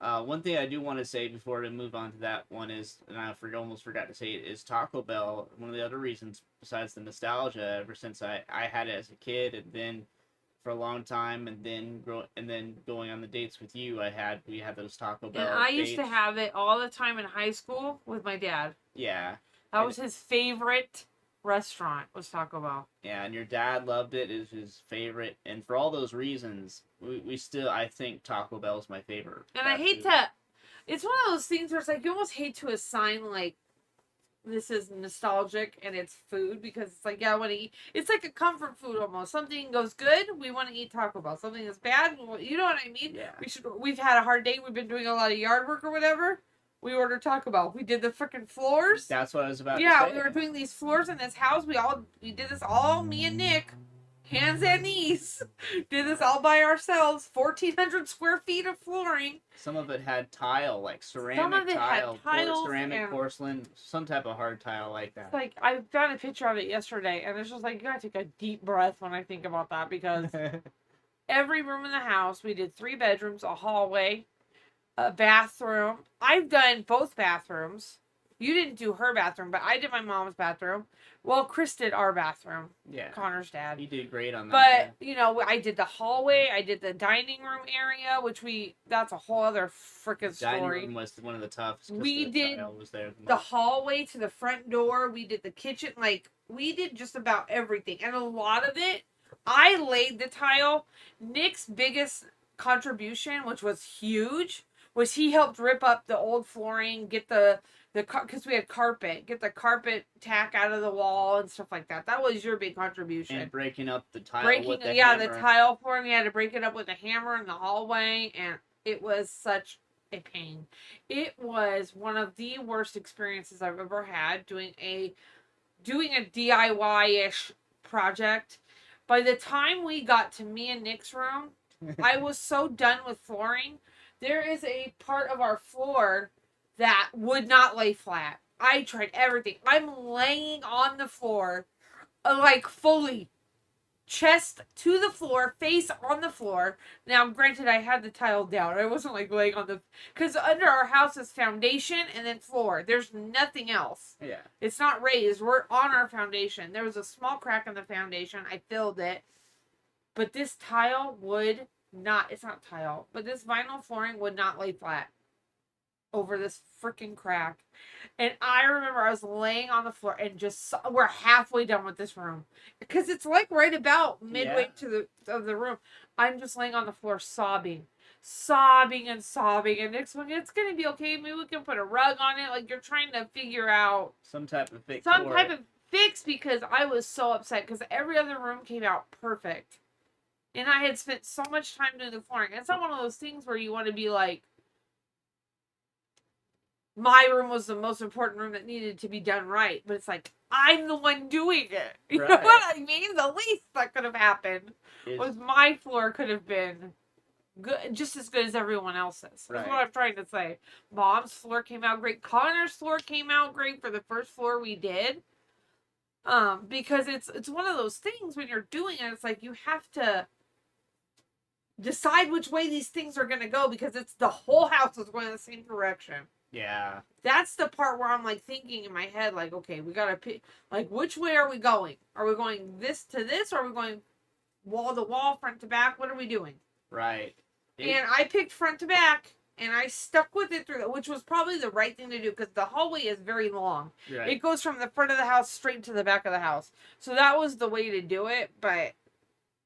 [SPEAKER 1] one thing I do want to say before we move on to that one is, and I almost forgot to say it, is Taco Bell. One of the other reasons, besides the nostalgia, ever since I had it as a kid, and then for a long time, and then going on the dates with you, we had those Taco Bell.
[SPEAKER 2] And I used to have it all the time in high school with my dad.
[SPEAKER 1] Yeah,
[SPEAKER 2] that was his favorite restaurant, was Taco Bell.
[SPEAKER 1] Yeah, and your dad loved it. It was his favorite, and for all those reasons, I think Taco Bell is my favorite.
[SPEAKER 2] And I hate to, it's one of those things where it's like you almost hate to assign like this is nostalgic and it's food, because it's like, yeah, I want to eat. It's like a comfort food almost. Something goes good, we want to eat Taco Bell. Something is bad, you know what I mean?
[SPEAKER 1] Yeah.
[SPEAKER 2] We've had a hard day. We've been doing a lot of yard work or whatever. We ordered Taco Bell. We did the freaking floors.
[SPEAKER 1] That's what I was about to say.
[SPEAKER 2] Yeah, we were doing these floors in this house. We did this all, me and Nick, hands and knees, did this all by ourselves. 1,400 square feet of flooring.
[SPEAKER 1] Some of it had tile, like ceramic tile, ceramic porcelain, some type of hard tile like that.
[SPEAKER 2] It's like, I found a picture of it yesterday, and it's just like, you gotta take a deep breath when I think about that, because every room in the house, we did 3 bedrooms, a hallway, a bathroom. I've done both bathrooms. You didn't do her bathroom, but I did my mom's bathroom. Well, Chris did our bathroom.
[SPEAKER 1] Yeah.
[SPEAKER 2] Connor's dad.
[SPEAKER 1] He did great on that.
[SPEAKER 2] But, you know, I did the hallway. I did the dining room area, which that's a whole other freaking story.
[SPEAKER 1] Dining room was one of the toughest.
[SPEAKER 2] We did the hallway to the front door. We did the kitchen. Like, we did just about everything. And a lot of it, I laid the tile. Nick's biggest contribution, which was huge, was he helped rip up the old flooring, get because we had carpet, get the carpet tack out of the wall and stuff like that. That was your big contribution.
[SPEAKER 1] And breaking up the tile with the
[SPEAKER 2] hammer. The tile flooring, we had to break it up with a hammer in the hallway, and it was such a pain. It was one of the worst experiences I've ever had doing a DIY-ish project. By the time we got to me and Nick's room, I was so done with flooring. There is a part of our floor that would not lay flat. I tried everything. I'm laying on the floor, like fully, chest to the floor, face on the floor. Now, granted, I had the tile down. I wasn't like laying on because under our house is foundation and then floor. There's nothing else.
[SPEAKER 1] Yeah.
[SPEAKER 2] It's not raised. We're on our foundation. There was a small crack in the foundation. I filled it. But this tile would not, it's not tile, but this vinyl flooring would not lay flat over this freaking crack. And I remember I was laying on the floor and just we're halfway done with this room, because it's like right about midway to the room. I'm just laying on the floor sobbing and sobbing, and Nick's like, it's gonna be okay, maybe we can put a rug on it. Like, you're trying to figure out
[SPEAKER 1] some type of
[SPEAKER 2] fix, because I was so upset because every other room came out perfect. And I had spent so much time doing the flooring. It's not one of those things where you want to be like, my room was the most important room that needed to be done right. But it's like, I'm the one doing it. You know what I mean? The least that could have happened was my floor could have been good, just as good as everyone else's. That's what I'm trying to say. Mom's floor came out great. Connor's floor came out great for the first floor we did. Because it's one of those things when you're doing it, it's like you have to decide which way these things are going to go, because it's the whole house is going in the same direction.
[SPEAKER 1] Yeah.
[SPEAKER 2] That's the part where I'm like thinking in my head, like, okay, we got to pick, like, which way are we going? Are we going this to this? Or are we going wall to wall, front to back? What are we doing?
[SPEAKER 1] Right.
[SPEAKER 2] And I picked front to back, and I stuck with it through, which was probably the right thing to do, because the hallway is very long. Right. It goes from the front of the house straight to the back of the house. So that was the way to do it, but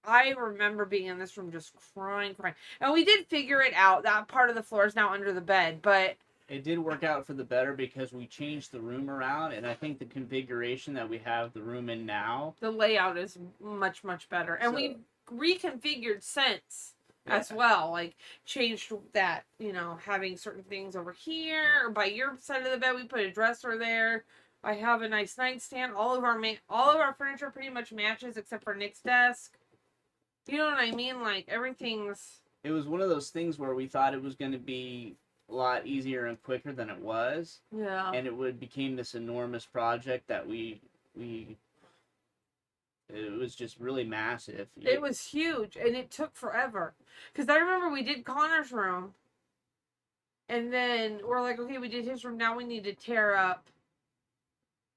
[SPEAKER 2] I remember being in this room just crying. And we did figure it out. That part of the floor is now under the bed, but
[SPEAKER 1] it did work out for the better, because we changed the room around, and I think the configuration that we have the room in now,
[SPEAKER 2] the layout is much, much better. And we reconfigured since as well, like changed that, you know, having certain things over here, or by your side of the bed, we put a dresser there. I have a nice nightstand. All of our furniture pretty much matches except for Nick's desk. You know what I mean? Like everything's.
[SPEAKER 1] It was one of those things where we thought it was going to be a lot easier and quicker than it was.
[SPEAKER 2] Yeah.
[SPEAKER 1] And it became this enormous project that it was just really massive.
[SPEAKER 2] It was huge, and it took forever. Because I remember we did Connor's room, and then we're like, okay, we did his room. Now we need to tear up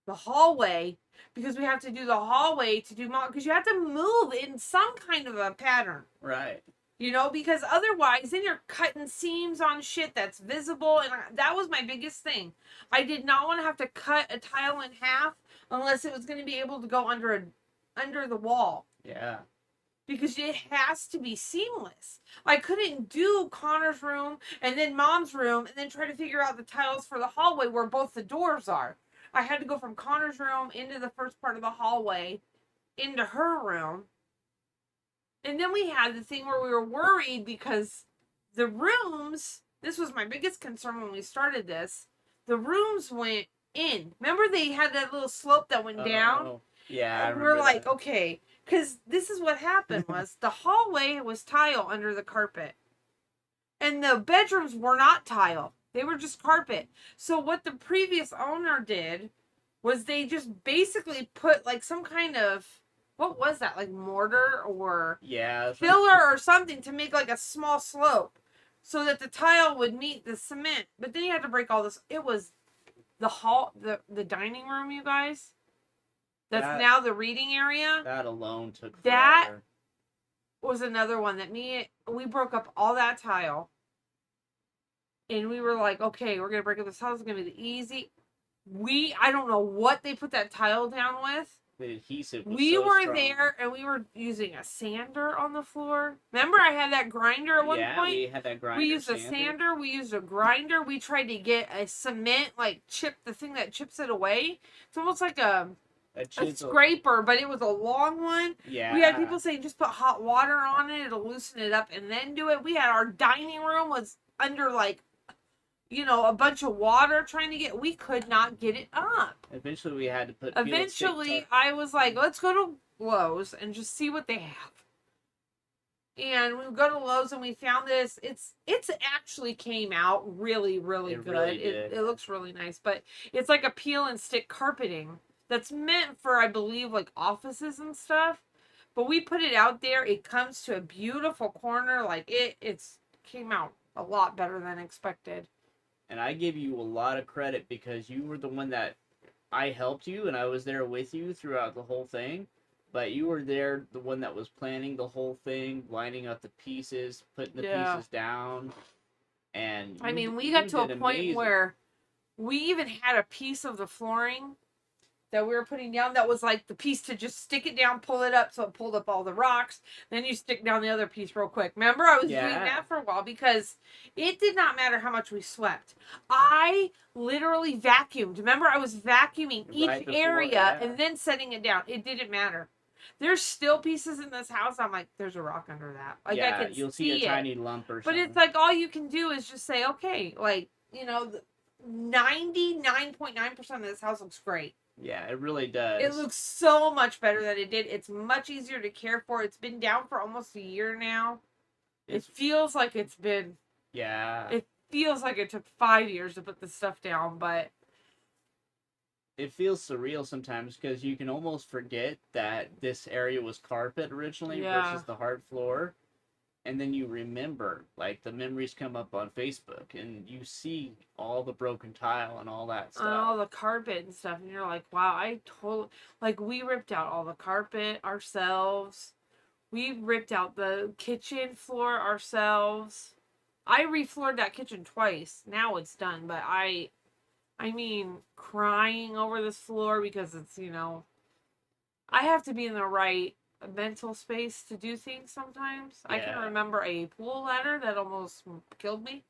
[SPEAKER 2] the hallway because we have to do the hallway to do because you have to move in some kind of a pattern.
[SPEAKER 1] Right.
[SPEAKER 2] You know, because otherwise then you're cutting seams on shit that's visible, and that was my biggest thing. I did not want to have to cut a tile in half unless it was going to be able to go under the wall.
[SPEAKER 1] Yeah.
[SPEAKER 2] Because it has to be seamless. I couldn't do Connor's room and then Mom's room and then try to figure out the tiles for the hallway where both the doors are. I had to go from Connor's room into the first part of the hallway into her room. And then we had the thing where we were worried because the rooms, this was my biggest concern when we started this, the rooms went in. Remember they had that little slope that went down?
[SPEAKER 1] Yeah,
[SPEAKER 2] and we're like, okay, because this is what happened was the hallway was tile under the carpet. And the bedrooms were not tile. They were just carpet. So what the previous owner did was they just basically put like some kind of, what was that? Like mortar or filler or something to make like a small slope so that the tile would meet the cement. But then you had to break all this. It was the dining room, you guys. That's now the reading area.
[SPEAKER 1] That alone took forever.
[SPEAKER 2] That was another one that we broke up all that tile. And we were like, okay, we're going to break up this tile. It's going to be easy. I don't know what they put that tile down with.
[SPEAKER 1] The adhesive was
[SPEAKER 2] we
[SPEAKER 1] so
[SPEAKER 2] were
[SPEAKER 1] strong.
[SPEAKER 2] there and we were using a sander on the floor. Remember I had that grinder at one point?
[SPEAKER 1] Yeah, we had that grinder.
[SPEAKER 2] We used a sander. We used a grinder. We tried to get a cement, like the thing that chips it away. It's almost like a scraper, but it was a long one.
[SPEAKER 1] Yeah.
[SPEAKER 2] We had people saying just put hot water on it. It'll loosen it up and then do it. We had our dining room was under like, a bunch of water trying to we could not get it up.
[SPEAKER 1] Eventually we had to put.
[SPEAKER 2] Eventually I was like, let's go to Lowe's and just see what they have. And we go to Lowe's and we found this. It's actually came out really, really good.
[SPEAKER 1] Really did.
[SPEAKER 2] It looks really nice, but it's like a peel and stick carpeting that's meant for, I believe, like offices and stuff. But we put it out there. It comes to a beautiful corner. Like it's came out a lot better than expected.
[SPEAKER 1] And I give you a lot of credit because you were the one that I helped you and I was there with you throughout the whole thing. But you were there, the one that was planning the whole thing, lining up the pieces, putting the pieces down. And
[SPEAKER 2] we got to a point where we even had a piece of the flooring that we were putting down that was like the piece to just stick it down, pull it up so it pulled up all the rocks. Then you stick down the other piece real quick. Remember, I was doing that for a while because it did not matter how much we swept. I literally vacuumed. Remember, I was vacuuming each area and then setting it down. It didn't matter. There's still pieces in this house. I'm like, there's a rock under that. Like, I can
[SPEAKER 1] you'll see a tiny lump or something.
[SPEAKER 2] But it's like all you can do is just say, okay, like, 99.9% of this house looks great.
[SPEAKER 1] Yeah, it really does.
[SPEAKER 2] It looks so much better than it did. It's much easier to care for. It's been down for almost a year now. It feels like it's been...
[SPEAKER 1] Yeah.
[SPEAKER 2] It feels like it took 5 years to put this stuff down, but...
[SPEAKER 1] It feels surreal sometimes because you can almost forget that this area was carpet originally versus the hard floor. And then you remember, like, the memories come up on Facebook and you see all the broken tile and all that stuff.
[SPEAKER 2] All the carpet and stuff. And you're like, wow, we ripped out all the carpet ourselves. We ripped out the kitchen floor ourselves. I refloored that kitchen twice. Now it's done. But I mean, crying over this floor because it's, I have to be in the right mental space to do things sometimes. I can remember a pool ladder that almost killed me.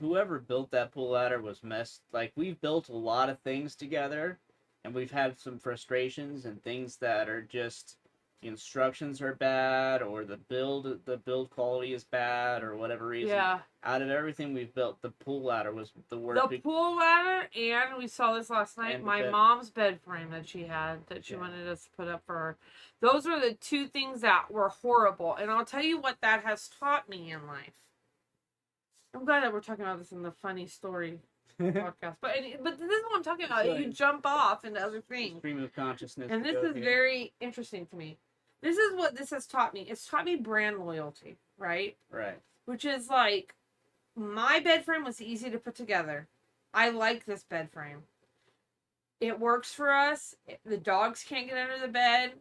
[SPEAKER 1] Whoever built that pool ladder was messed. Like, we've built a lot of things together and we've had some frustrations and things that are just the instructions are bad, or the build quality is bad, or whatever reason.
[SPEAKER 2] Yeah.
[SPEAKER 1] Out of everything we've built, the pool ladder was the worst.
[SPEAKER 2] The pool ladder, and we saw this last night, my mom's bed frame that she had, that she wanted us to put up for her. Those are the two things that were horrible. And I'll tell you what that has taught me in life. I'm glad that we're talking about this in the funny story podcast. But this is what I'm talking about. You jump off into other things. Stream of consciousness. And this is very interesting to me. This is what this has taught me. It's taught me brand loyalty, right? Right. Which is like, my bed frame was easy to put together. I like this bed frame. It works for us. The dogs can't get under the bed.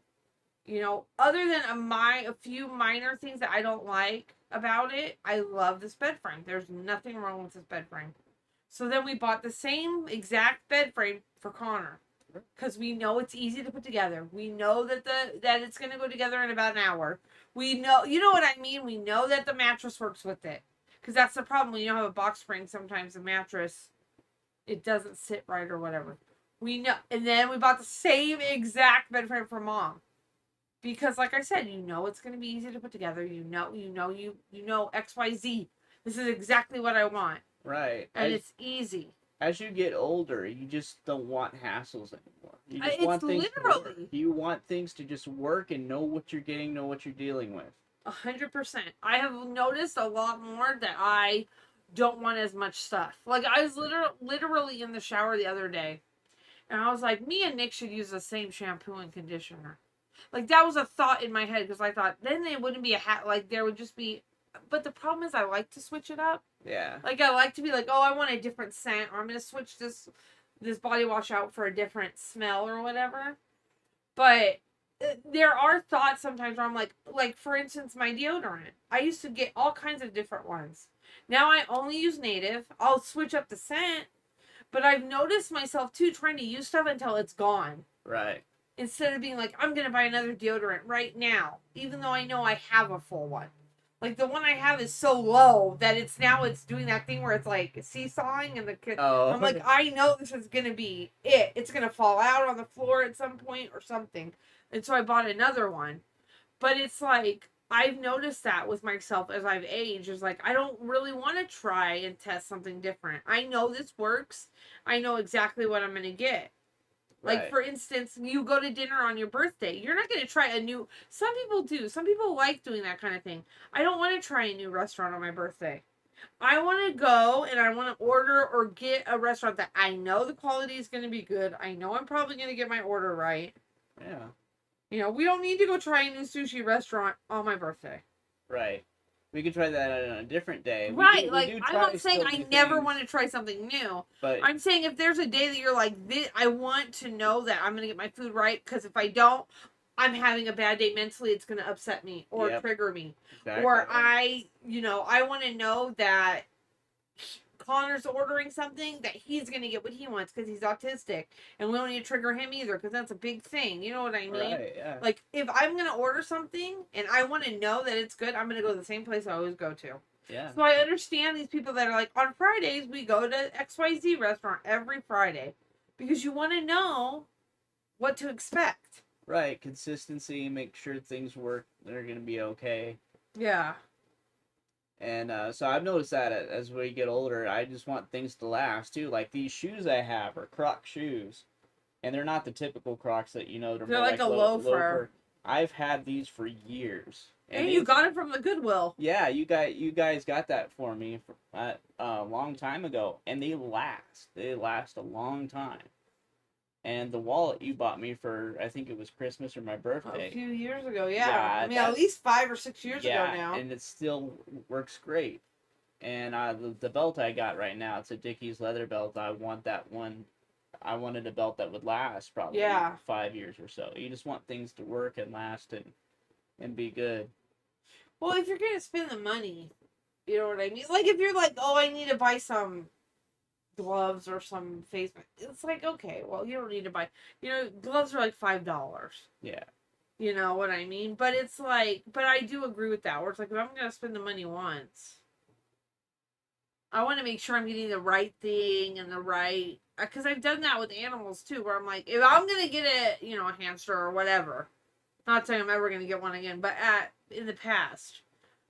[SPEAKER 2] You know, other than a few minor things that I don't like about it, I love this bed frame. There's nothing wrong with this bed frame. So then we bought the same exact bed frame for Connor, because we know it's easy to put together. We know that that it's going to go together in about an hour. We know, you know what I mean? We know that the mattress works with it. Because that's the problem. When you don't have a box spring, sometimes the mattress, it doesn't sit right or whatever. We know. And then we bought the same exact bed frame for Mom. Because like I said, you know it's going to be easy to put together. You know XYZ. This is exactly what I want. Right. And it's easy. As you get older, you just don't want hassles anymore. You just want things to work. You want things to just work and know what you're getting, know what you're dealing with. 100%. I have noticed a lot more that I don't want as much stuff. Like, I was literally in the shower the other day, and I was like, me and Nick should use the same shampoo and conditioner. Like, that was a thought in my head, because I thought, then it wouldn't be like, there would just be, but the problem is I like to switch it up. Yeah. Like, I like to be like, oh, I want a different scent, or I'm going to switch this body wash out for a different smell or whatever. But there are thoughts sometimes where I'm like for instance, my deodorant. I used to get all kinds of different ones. Now I only use Native. I'll switch up the scent, but I've noticed myself too trying to use stuff until it's gone. Right. Instead of being like, I'm going to buy another deodorant right now, even though I know I have a full one. Like, the one I have is so low that it's doing that thing where it's like seesawing, and I'm like, I know this is going to be it. It's going to fall out on the floor at some point or something. And so I bought another one. But it's like, I've noticed that with myself as I've aged. It's like, I don't really want to try and test something different. I know this works. I know exactly what I'm going to get. Like, for instance, you go to dinner on your birthday. You're not going to try some people do. Some people like doing that kind of thing. I don't want to try a new restaurant on my birthday. I want to go and I want to order or get a restaurant that I know the quality is going to be good. I know I'm probably going to get my order right. Yeah. You know, we don't need to go try a new sushi restaurant on my birthday. Right. We could try that on a different day. Right, I'm not saying I never want to try something new. But I'm saying if there's a day that you're like, I want to know that I'm going to get my food right, because if I don't, I'm having a bad day mentally, it's going to upset me or trigger me. Exactly. Or I want to know that Connor's ordering something that he's going to get what he wants because he's autistic, and we don't need to trigger him either, because that's a big thing. You know what I mean? Right, yeah. Like, if I'm going to order something and I want to know that it's good, I'm going to go to the same place I always go to. Yeah. So I understand these people that are like, on Fridays we go to XYZ restaurant every Friday, because you want to know what to expect. Right, consistency, make sure things work, they're going to be okay. Yeah. And so I've noticed that as we get older, I just want things to last too. Like, these shoes I have are Croc shoes, and they're not the typical Crocs that they're like a loafer. I've had these for years. And you got it from the Goodwill. Yeah, you guys got that for me a long time ago, and they last. They last a long time. And the wallet you bought me for, I think it was Christmas or my birthday. A few years ago, yeah. I mean, at least 5 or 6 years ago now. And it still works great. And the belt I got right now, it's a Dickies leather belt. I want that one. I wanted a belt that would last probably 5 years or so. You just want things to work and last and be good. Well, if you're going to spend the money, you know what I mean? Like, if you're like, oh, I need to buy some gloves or some face mask, it's like, okay, well, you don't need to buy, gloves are like $5. Yeah. You know what I mean? But it's like, but I do agree with that, where it's like, if I'm going to spend the money once, I want to make sure I'm getting the right thing and the right, because I've done that with animals too, where I'm like, if I'm going to get a hamster or whatever, Not saying I'm ever going to get one again, but in the past.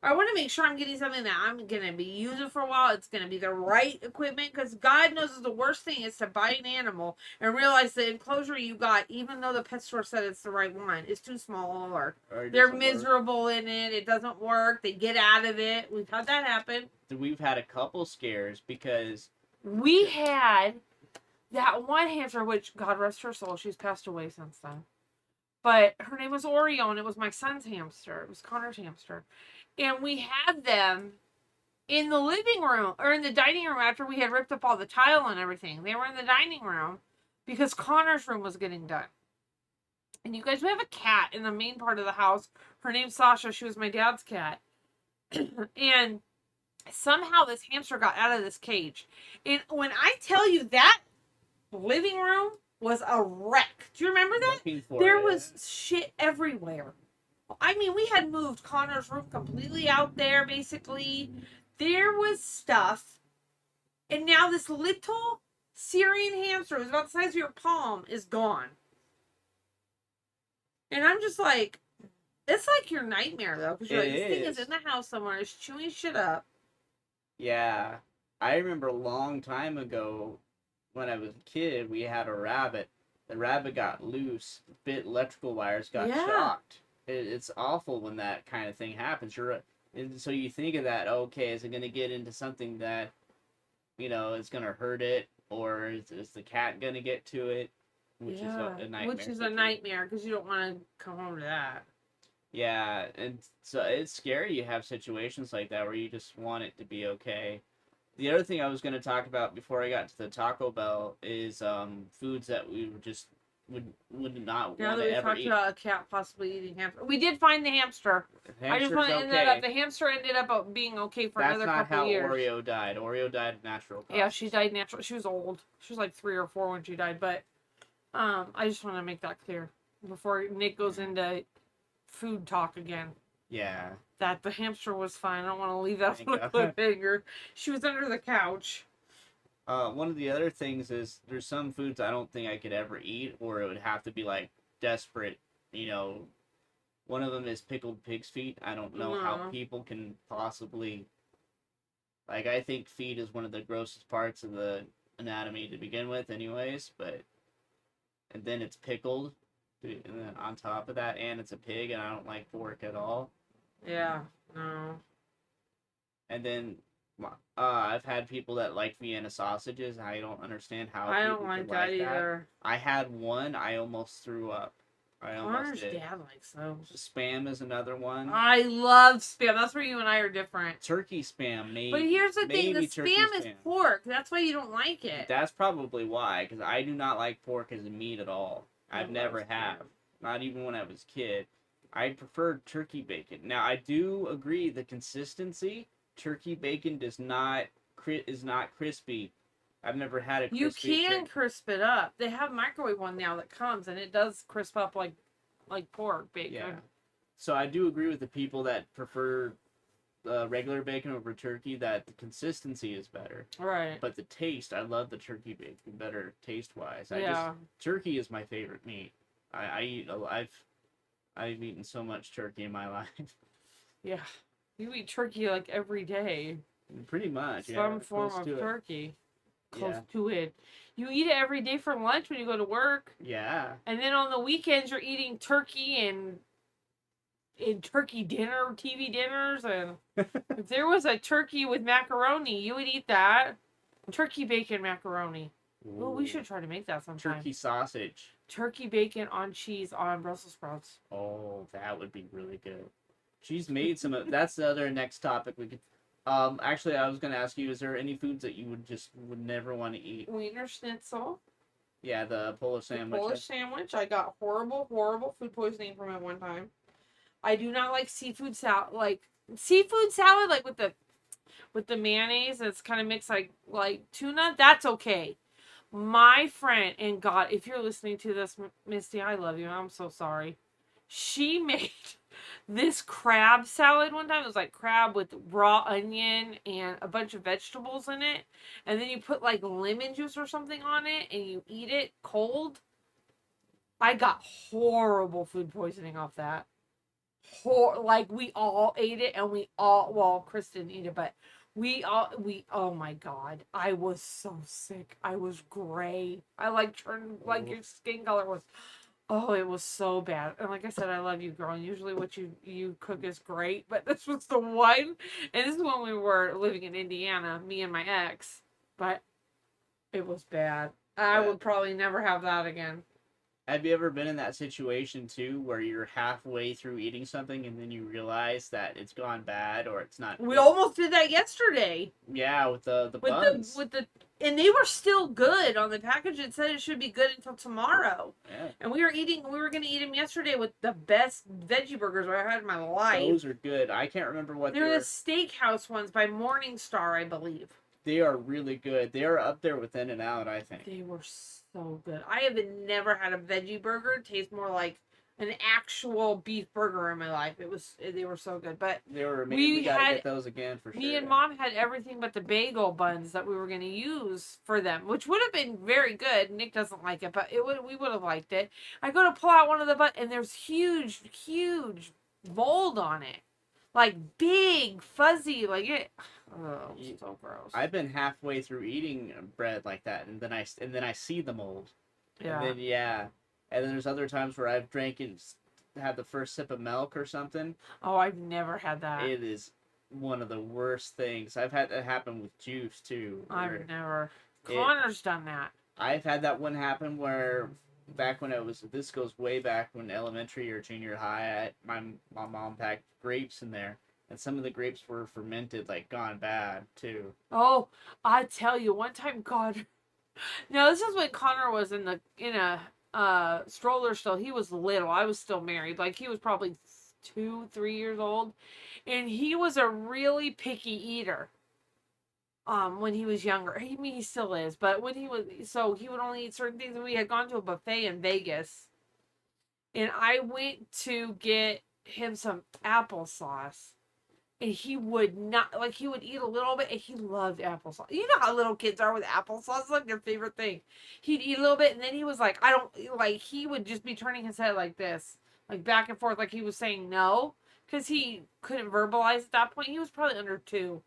[SPEAKER 2] I want to make sure I'm getting something that I'm going to be using for a while. It's going to be the right equipment, because God knows the worst thing is to buy an animal and realize the enclosure you got, even though the pet store said it's the right one, is too small, or they're miserable in it. It doesn't work. They get out of it. We've had that happen.
[SPEAKER 1] We've had a couple scares because
[SPEAKER 2] we had that one hamster, which God rest her soul, she's passed away since then. But her name was Oreo, and it was my son's hamster. It was Connor's hamster. And we had them in the living room, or in the dining room, after we had ripped up all the tile and everything. They were in the dining room because Connor's room was getting done. And you guys, we have a cat in the main part of the house. Her name's Sasha. She was my dad's cat. And somehow this hamster got out of this cage. And when I tell you that living room was a wreck. Do you remember that? There was shit everywhere. I mean, we had moved Connor's room completely out there, basically. There was stuff. And now this little Syrian hamster, who's about the size of your palm, is gone. And I'm just like, it's like your nightmare, though. Because you're like, this thing is in the house somewhere. It's chewing shit up.
[SPEAKER 1] Yeah. I remember a long time ago, when I was a kid, we had a rabbit. The rabbit got loose, bit electrical wires, got shocked. It's awful when that kind of thing happens. So you think of that, okay, is it going to get into something that, is going to hurt it, or is the cat going to get to it? Which is a nightmare.
[SPEAKER 2] Which is a nightmare, because you don't want to come home to that.
[SPEAKER 1] Yeah, and so it's scary you have situations like that where you just want it to be okay. The other thing I was going to talk about before I got to the Taco Bell is foods that we would not want to ever eat.
[SPEAKER 2] Now that we talked about a cat possibly eating hamster. We did find the hamster. I just want to end that up. The hamster ended up being okay for another couple of years.
[SPEAKER 1] That's not how Oreo died. Oreo died natural causes.
[SPEAKER 2] Yeah, she died natural. She was old. She was like 3 or 4 when she died. But I just want to make that clear before Nick goes into food talk again.
[SPEAKER 1] Yeah.
[SPEAKER 2] That the hamster was fine. I don't want to leave that on a cliffhanger. She was under the couch.
[SPEAKER 1] One of the other things is there's some foods I don't think I could ever eat, or it would have to be like desperate. One of them is pickled pig's feet. I don't know how people can possibly. Like, I think feet is one of the grossest parts of the anatomy to begin with, anyways. And then it's pickled, and then on top of that, and it's a pig, and I don't like pork at all.
[SPEAKER 2] Yeah, no.
[SPEAKER 1] And then I've had people that like Vienna sausages. I don't understand how
[SPEAKER 2] I don't like that either.
[SPEAKER 1] I had one. I almost threw up.
[SPEAKER 2] Connor's dad likes those.
[SPEAKER 1] Spam is another one.
[SPEAKER 2] I love Spam. That's where you and I are different.
[SPEAKER 1] Turkey Spam, maybe.
[SPEAKER 2] But here's the thing. The Spam is pork. That's why you don't like it.
[SPEAKER 1] That's probably why. Because I do not like pork as a meat at all. I've never have. Not even when I was a kid. I prefer turkey bacon. Now, I do agree the consistency, turkey bacon is not crispy. I've never had a crispy.
[SPEAKER 2] You can crisp it up. They have microwave one now that comes, and it does crisp up like pork bacon.
[SPEAKER 1] Yeah. So I do agree with the people that prefer regular bacon over turkey, that the consistency is better.
[SPEAKER 2] Right.
[SPEAKER 1] But the taste, I love the turkey bacon better taste-wise. Turkey is my favorite meat. I've eaten so much turkey in my life.
[SPEAKER 2] Yeah. You eat turkey like every day.
[SPEAKER 1] Pretty much,
[SPEAKER 2] Some form of turkey. Close to it. You eat it every day for lunch when you go to work.
[SPEAKER 1] Yeah.
[SPEAKER 2] And then on the weekends, you're eating turkey and turkey dinner, TV dinners. And if there was a turkey with macaroni, you would eat that. Turkey bacon macaroni. Ooh. Oh, we should try to make that sometime.
[SPEAKER 1] Turkey sausage.
[SPEAKER 2] Turkey bacon on cheese on Brussels sprouts.
[SPEAKER 1] Oh, that would be really good. She's made some of... That's the other next topic we could... Actually, I was going to ask you, is there any foods that you would never want to eat?
[SPEAKER 2] Wiener Schnitzel.
[SPEAKER 1] Yeah, the Polish sandwich.
[SPEAKER 2] The Polish sandwich. I got horrible, horrible food poisoning from it one time. I do not like seafood salad. Like, seafood salad, like with the mayonnaise that's kind of mixed like tuna, that's okay. My friend, and God, if you're listening to this, Misty, I love you. I'm so sorry. She made this crab salad one time. It was like crab with raw onion and a bunch of vegetables in it. And then you put like lemon juice or something on it and you eat it cold. I got horrible food poisoning off that. Like we all ate it, and well, Chris didn't eat it, but oh my God, I was so sick. I was gray. I like turned, like your skin color was, oh, it was so bad. And like I said, I love you, girl. And usually what you cook is great, but this was the one. And this is when we were living in Indiana, me and my ex. But it was bad. I would probably never have that again.
[SPEAKER 1] Have you ever been in that situation too, where you're halfway through eating something and then you realize that it's gone bad or it's not?
[SPEAKER 2] We almost did that yesterday.
[SPEAKER 1] Yeah, with the buns.
[SPEAKER 2] And they were still good on the package. It said it should be good until tomorrow.
[SPEAKER 1] Yeah.
[SPEAKER 2] And we were going to eat them yesterday with the best veggie burgers I had in my life.
[SPEAKER 1] Those are good. I can't remember what
[SPEAKER 2] they're the steakhouse ones by Morningstar, I believe.
[SPEAKER 1] They are really good. They are up there with In-N-Out, I think.
[SPEAKER 2] They were so good. I have never had a veggie burger taste more like an actual beef burger in my life. They were so good. But
[SPEAKER 1] we gotta get those again for sure.
[SPEAKER 2] Me and Mom had everything but the bagel buns that we were going to use for them, which would have been very good. Nick doesn't like it, but we would have liked it. I go to pull out one of the buns, and there's huge mold on it, like big fuzzy, like it. Oh, so gross.
[SPEAKER 1] I've been halfway through eating bread like that, and then I see the mold.
[SPEAKER 2] Yeah.
[SPEAKER 1] And then there's other times where I've drank and had the first sip of milk or something.
[SPEAKER 2] Oh, I've never had that.
[SPEAKER 1] It is one of the worst things. I've had that happen with juice too.
[SPEAKER 2] I've never. Connor's done that.
[SPEAKER 1] I've had that one happen where back when this goes way back when elementary or junior high, my mom packed grapes in there. And some of the grapes were fermented, like gone bad too.
[SPEAKER 2] Oh, I tell you, one time, God. No, this is when Connor was in a stroller still. He was little. I was still married. Like he was probably 2-3 years old, and he was a really picky eater. When he was younger, he still is, but when he would only eat certain things. And we had gone to a buffet in Vegas, and I went to get him some applesauce. And he would not, like, he would eat a little bit, and he loved applesauce. You know how little kids are with applesauce? It's like their favorite thing. He'd eat a little bit, and then he was like, he would just be turning his head like this, like back and forth, like he was saying no, because he couldn't verbalize at that point. He was probably under 2.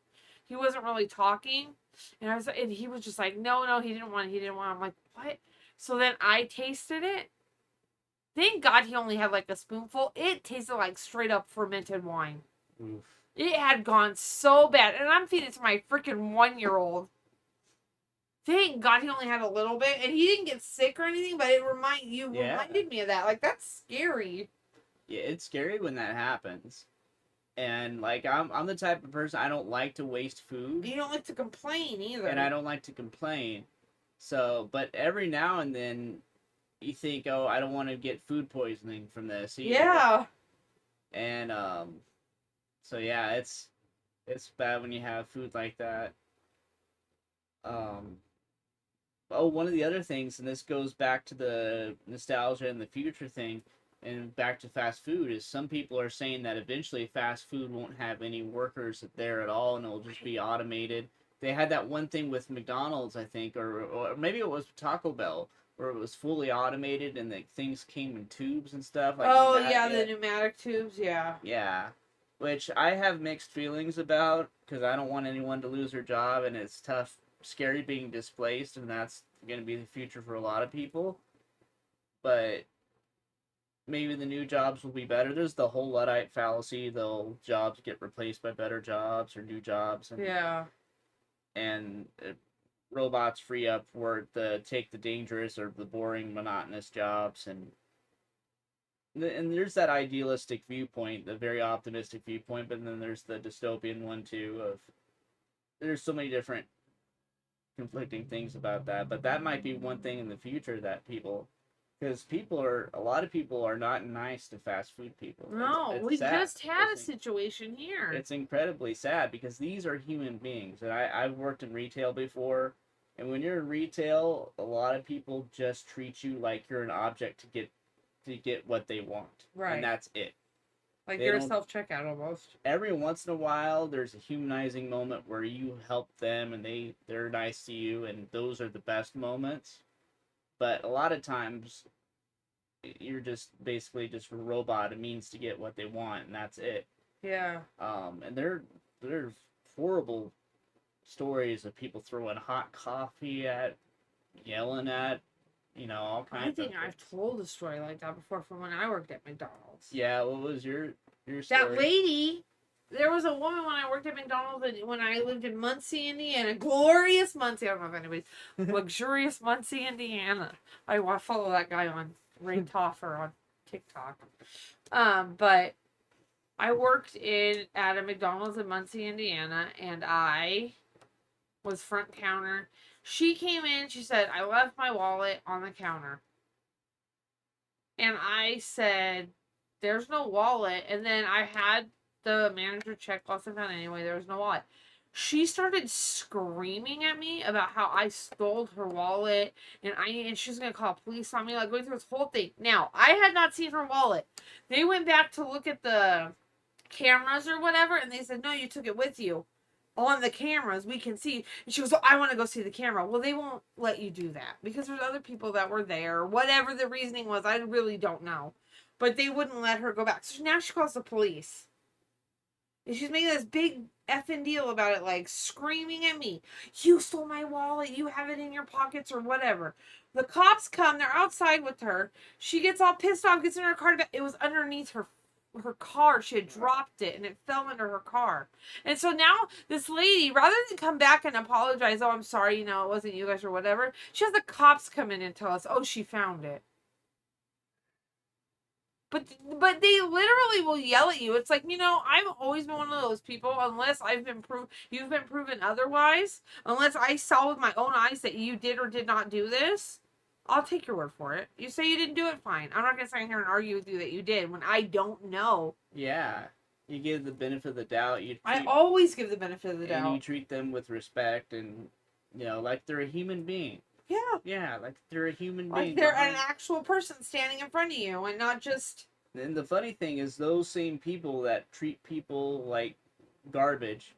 [SPEAKER 2] He wasn't really talking, and he was just like, no, he didn't want. I'm like, what? So then I tasted it. Thank God he only had like a spoonful. It tasted like straight up fermented wine.
[SPEAKER 1] Oof.
[SPEAKER 2] It had gone so bad. And I'm feeding it to my freaking 1-year-old. Thank God he only had a little bit. And he didn't get sick or anything, but it reminded me of that. Like, that's scary.
[SPEAKER 1] Yeah, it's scary when that happens. And, like, I'm the type of person, I don't like to waste food.
[SPEAKER 2] You don't like to complain either.
[SPEAKER 1] And I don't like to complain. So, but every now and then, you think, oh, I don't want to get food poisoning from this either.
[SPEAKER 2] Yeah.
[SPEAKER 1] And, so yeah, it's bad when you have food like that. One of the other things, and this goes back to the nostalgia and the future thing, and back to fast food, is some people are saying that eventually fast food won't have any workers there at all, and it'll just be automated. They had that one thing with McDonald's, I think, or maybe it was Taco Bell, where it was fully automated and the things came in tubes and stuff. Like
[SPEAKER 2] the pneumatic tubes, yeah.
[SPEAKER 1] Yeah. Which I have mixed feelings about, because I don't want anyone to lose their job, and it's tough, scary being displaced, and that's going to be the future for a lot of people. But maybe the new jobs will be better. There's the whole Luddite fallacy, the old jobs get replaced by better jobs or new jobs. And robots free up work to take the dangerous or the boring, monotonous jobs, and there's that idealistic viewpoint, the very optimistic viewpoint, but then there's the dystopian one too. There's so many different conflicting things about that, but that might be one thing in the future that because a lot of people are not nice to fast food people.
[SPEAKER 2] No, we just had a situation here.
[SPEAKER 1] It's incredibly sad because these are human beings, and I've worked in retail before, and when you're in retail, a lot of people just treat you like you're an object to get what they want.
[SPEAKER 2] Right.
[SPEAKER 1] And that's it.
[SPEAKER 2] Like you're a self-checkout almost.
[SPEAKER 1] Every once in a while, there's a humanizing moment where you help them and they're nice to you, and those are the best moments. But a lot of times, you're just basically just a robot, a means to get what they want, and that's it.
[SPEAKER 2] Yeah.
[SPEAKER 1] And there's horrible stories of people throwing hot coffee at, yelling at, all kinds.
[SPEAKER 2] I think I've told a story like that before from when I worked at McDonald's.
[SPEAKER 1] Yeah, what was your story?
[SPEAKER 2] That lady. There was a woman when I worked at McDonald's and when I lived in Muncie, Indiana. Glorious Muncie. I don't know if anybody's luxurious Muncie, Indiana. I follow that guy on Ray Toffer on TikTok. But I worked at a McDonald's in Muncie, Indiana, and I was front counter. She came in, she said, I left my wallet on the counter. And I said, there's no wallet. And then I had the manager check lost and found anyway, there was no wallet. She started screaming at me about how I stole her wallet and she's gonna call police on me, like going through this whole thing. Now, I had not seen her wallet. They went back to look at the cameras or whatever, and they said, no, you took it with you. On the cameras, we can see. And she goes, oh, I want to go see the camera. Well, they won't let you do that because there's other people that were there. Whatever the reasoning was, I really don't know. But they wouldn't let her go back. So now she calls the police. And she's making this big effing deal about it, like screaming at me. You stole my wallet. You have it in your pockets or whatever. The cops come. They're outside with her. She gets all pissed off, gets in her car. It was underneath her car. She had dropped it and it fell under her car. And so now this lady, rather than come back and apologize, oh, I'm sorry, it wasn't you guys or whatever, she has the cops come in and tell us, oh, she found it. But they literally will yell at you. It's like, I've always been one of those people, unless you've been proven otherwise, unless I saw with my own eyes that you did or did not do this, I'll take your word for it. You say you didn't do it, fine. I'm not going to sit here and argue with you that you did when I don't know.
[SPEAKER 1] Yeah. You give the benefit of the doubt.
[SPEAKER 2] I always give the benefit of the doubt.
[SPEAKER 1] And you treat them with respect and, like they're a human being.
[SPEAKER 2] Yeah.
[SPEAKER 1] Yeah, like they're a human being.
[SPEAKER 2] Like they're an actual person standing in front of you and not just...
[SPEAKER 1] And the funny thing is those same people that treat people like garbage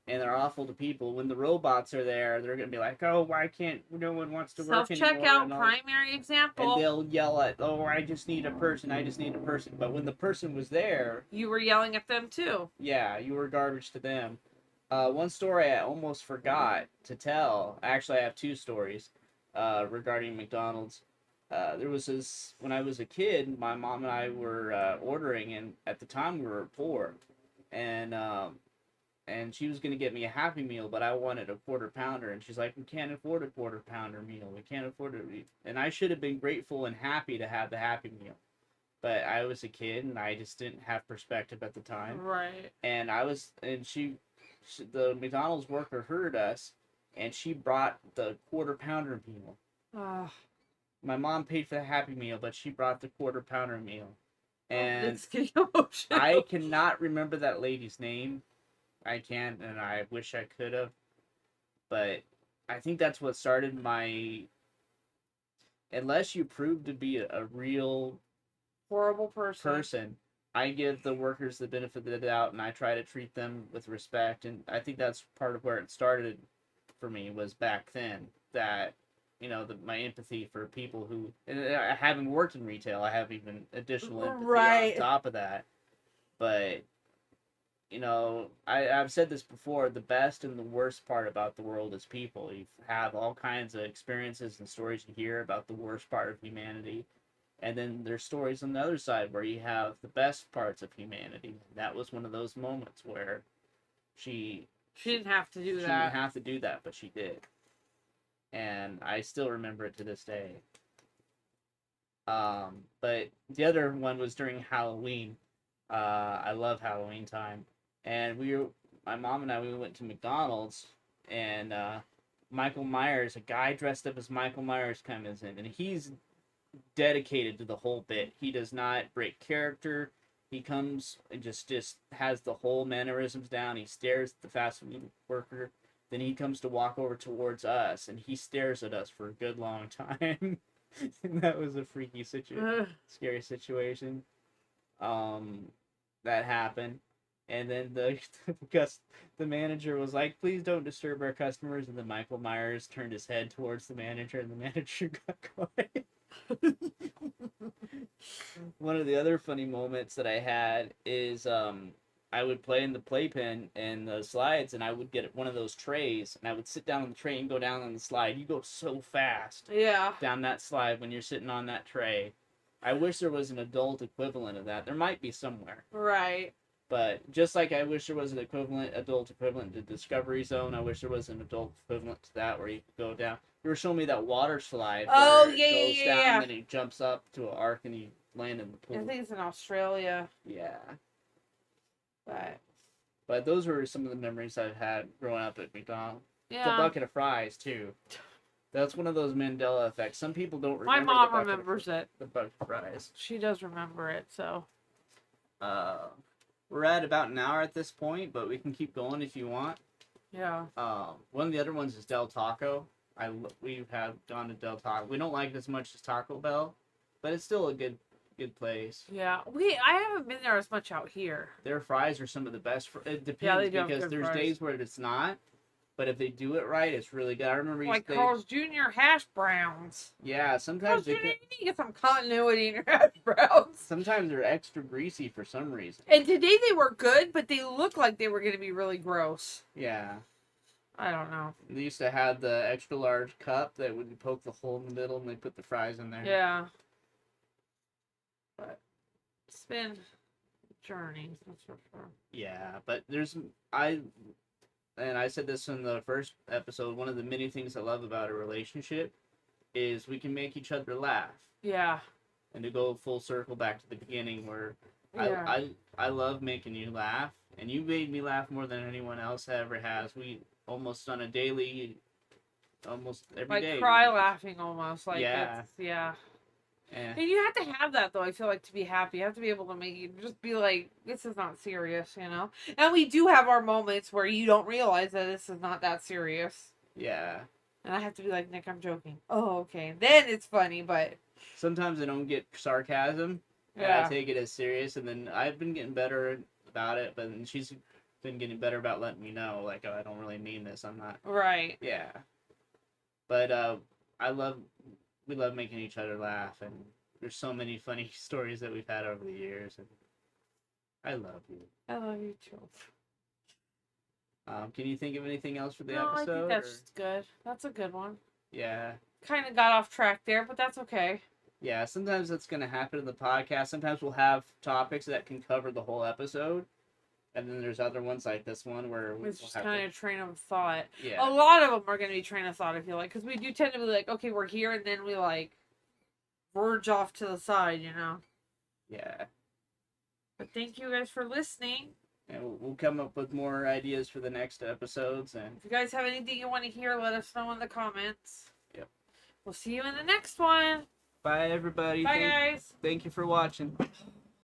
[SPEAKER 1] and they're awful to people, when the robots are there, they're going to be like, oh, why can't, no one wants to work anymore.
[SPEAKER 2] Self-checkout, primary example.
[SPEAKER 1] And they'll yell at, oh, I just need a person. But when the person was there...
[SPEAKER 2] You were yelling at them too.
[SPEAKER 1] Yeah, you were garbage to them. One story I almost forgot to tell. Actually, I have two stories regarding McDonald's. There was this, when I was a kid, my mom and I were ordering, and at the time we were poor. And she was going to get me a Happy Meal, but I wanted a Quarter Pounder. And she's like, we can't afford a Quarter Pounder meal. We can't afford it. And I should have been grateful and happy to have the Happy Meal. But I was a kid, and I just didn't have perspective at the time.
[SPEAKER 2] Right.
[SPEAKER 1] And the McDonald's worker heard us, and she brought the Quarter Pounder meal.
[SPEAKER 2] Oh.
[SPEAKER 1] My mom paid for the Happy Meal, but she brought the Quarter Pounder meal. And I cannot remember that lady's name. I can't, and I wish I could have. But I think that's what started my... Unless you prove to be a real...
[SPEAKER 2] horrible person,
[SPEAKER 1] I give the workers the benefit of the doubt, and I try to treat them with respect. And I think that's part of where it started for me, was back then. That, my empathy for people who... And having worked in retail, I have even additional empathy on top of that. But... I've said this before, the best and the worst part about the world is people. You have all kinds of experiences and stories you hear about the worst part of humanity. And then there's stories on the other side where you have the best parts of humanity. That was one of those moments where she didn't have to do that. She didn't have to do that, but she did. And I still remember it to this day. But the other one was during Halloween. I love Halloween time. And my mom and I, we went to McDonald's, and Michael Myers, a guy dressed up as Michael Myers, comes in, and he's dedicated to the whole bit. He does not break character. He comes and just has the whole mannerisms down. He stares at the fast food worker. Then he comes to walk over towards us, and he stares at us for a good long time. And that was a freaky scary situation. That happened. And then the manager was like, please don't disturb our customers. And then Michael Myers turned his head towards the manager, and the manager got quiet. One of the other funny moments that I had is I would play in the playpen and the slides, and I would get one of those trays, and I would sit down on the tray and go down on the slide. You go so fast down that slide when you're sitting on that tray. I wish there was an adult equivalent of that. There might be somewhere.
[SPEAKER 2] Right.
[SPEAKER 1] But just like I wish there was an adult equivalent to Discovery Zone, I wish there was an adult equivalent to that where you could go down. You were showing me that water slide.
[SPEAKER 2] Oh,
[SPEAKER 1] where
[SPEAKER 2] yeah,
[SPEAKER 1] it goes down
[SPEAKER 2] yeah.
[SPEAKER 1] and then it jumps up to an arc and you land in the pool.
[SPEAKER 2] I think it's in Australia.
[SPEAKER 1] Yeah.
[SPEAKER 2] But
[SPEAKER 1] those were some of the memories I've had growing up at McDonald's.
[SPEAKER 2] yeah.
[SPEAKER 1] The bucket of fries, too. That's one of those Mandela effects. Some people don't remember.
[SPEAKER 2] My mom remembers it.
[SPEAKER 1] The bucket of fries.
[SPEAKER 2] She does remember it, so.
[SPEAKER 1] We're at about an hour at this point, but we can keep going if you want.
[SPEAKER 2] Yeah.
[SPEAKER 1] One of the other ones is Del Taco. We have gone to Del Taco. We don't like it as much as Taco Bell, but it's still a good place.
[SPEAKER 2] Yeah, I haven't been there as much out here.
[SPEAKER 1] Their fries are some of the best. It depends,
[SPEAKER 2] yeah, they do
[SPEAKER 1] because there's
[SPEAKER 2] fries.
[SPEAKER 1] days where it's not, but if they do it right, it's really good. I remember
[SPEAKER 2] like Carl's Jr. hash browns.
[SPEAKER 1] Yeah, sometimes
[SPEAKER 2] Carl's Jr. You need to get some continuity in your hash browns.
[SPEAKER 1] Sometimes they're extra greasy for some reason.
[SPEAKER 2] And today they were good, but they looked like they were going to be really gross.
[SPEAKER 1] Yeah.
[SPEAKER 2] I don't know.
[SPEAKER 1] They used to have the extra large cup that would poke the hole in the middle, and they put the fries in there.
[SPEAKER 2] Yeah. But it's been a journey, that's for sure.
[SPEAKER 1] Yeah, but and I said this in the first episode, one of the many things I love about a relationship is we can make each other laugh.
[SPEAKER 2] Yeah.
[SPEAKER 1] And to go full circle back to the beginning where
[SPEAKER 2] yeah.
[SPEAKER 1] I love making you laugh, and you made me laugh more than anyone else ever has. We almost on a daily, almost every day.
[SPEAKER 2] Like cry laughing almost. Like
[SPEAKER 1] yeah.
[SPEAKER 2] Yeah.
[SPEAKER 1] And
[SPEAKER 2] you have to have that, though, I feel like, to be happy. You have to be able to make you just be like, this is not serious, you know? And we do have our moments where you don't realize that this is not that serious.
[SPEAKER 1] Yeah.
[SPEAKER 2] And I have to be like, Nick, I'm joking. Oh, okay. Then it's funny, but...
[SPEAKER 1] Sometimes I don't get sarcasm. Yeah. And I take it as serious, and then I've been getting better about it, but she's been getting better about letting me know, like, oh, I don't really mean this. I'm not...
[SPEAKER 2] Right.
[SPEAKER 1] Yeah. But we love making each other laugh, and there's so many funny stories that we've had over the years, and I love you.
[SPEAKER 2] I love you too.
[SPEAKER 1] Can you think of anything else for the episode?
[SPEAKER 2] I think that's good. That's a good one.
[SPEAKER 1] Yeah.
[SPEAKER 2] Kind of got off track there, but that's okay.
[SPEAKER 1] Yeah, sometimes that's going to happen in the podcast. Sometimes we'll have topics that can cover the whole episode, and then there's other ones like this one where
[SPEAKER 2] it's just kind of train of thought.
[SPEAKER 1] Yeah.
[SPEAKER 2] A lot of them are going to be train of thought, I feel like, because we do tend to be like, okay, we're here, and then we like verge off to the side, you know.
[SPEAKER 1] Yeah.
[SPEAKER 2] But thank you guys for listening.
[SPEAKER 1] And we'll come up with more ideas for the next episodes. And
[SPEAKER 2] if you guys have anything you want to hear, let us know in the comments.
[SPEAKER 1] Yep.
[SPEAKER 2] We'll see you in the next one.
[SPEAKER 1] Bye, everybody.
[SPEAKER 2] Bye, guys.
[SPEAKER 1] Thank you for watching.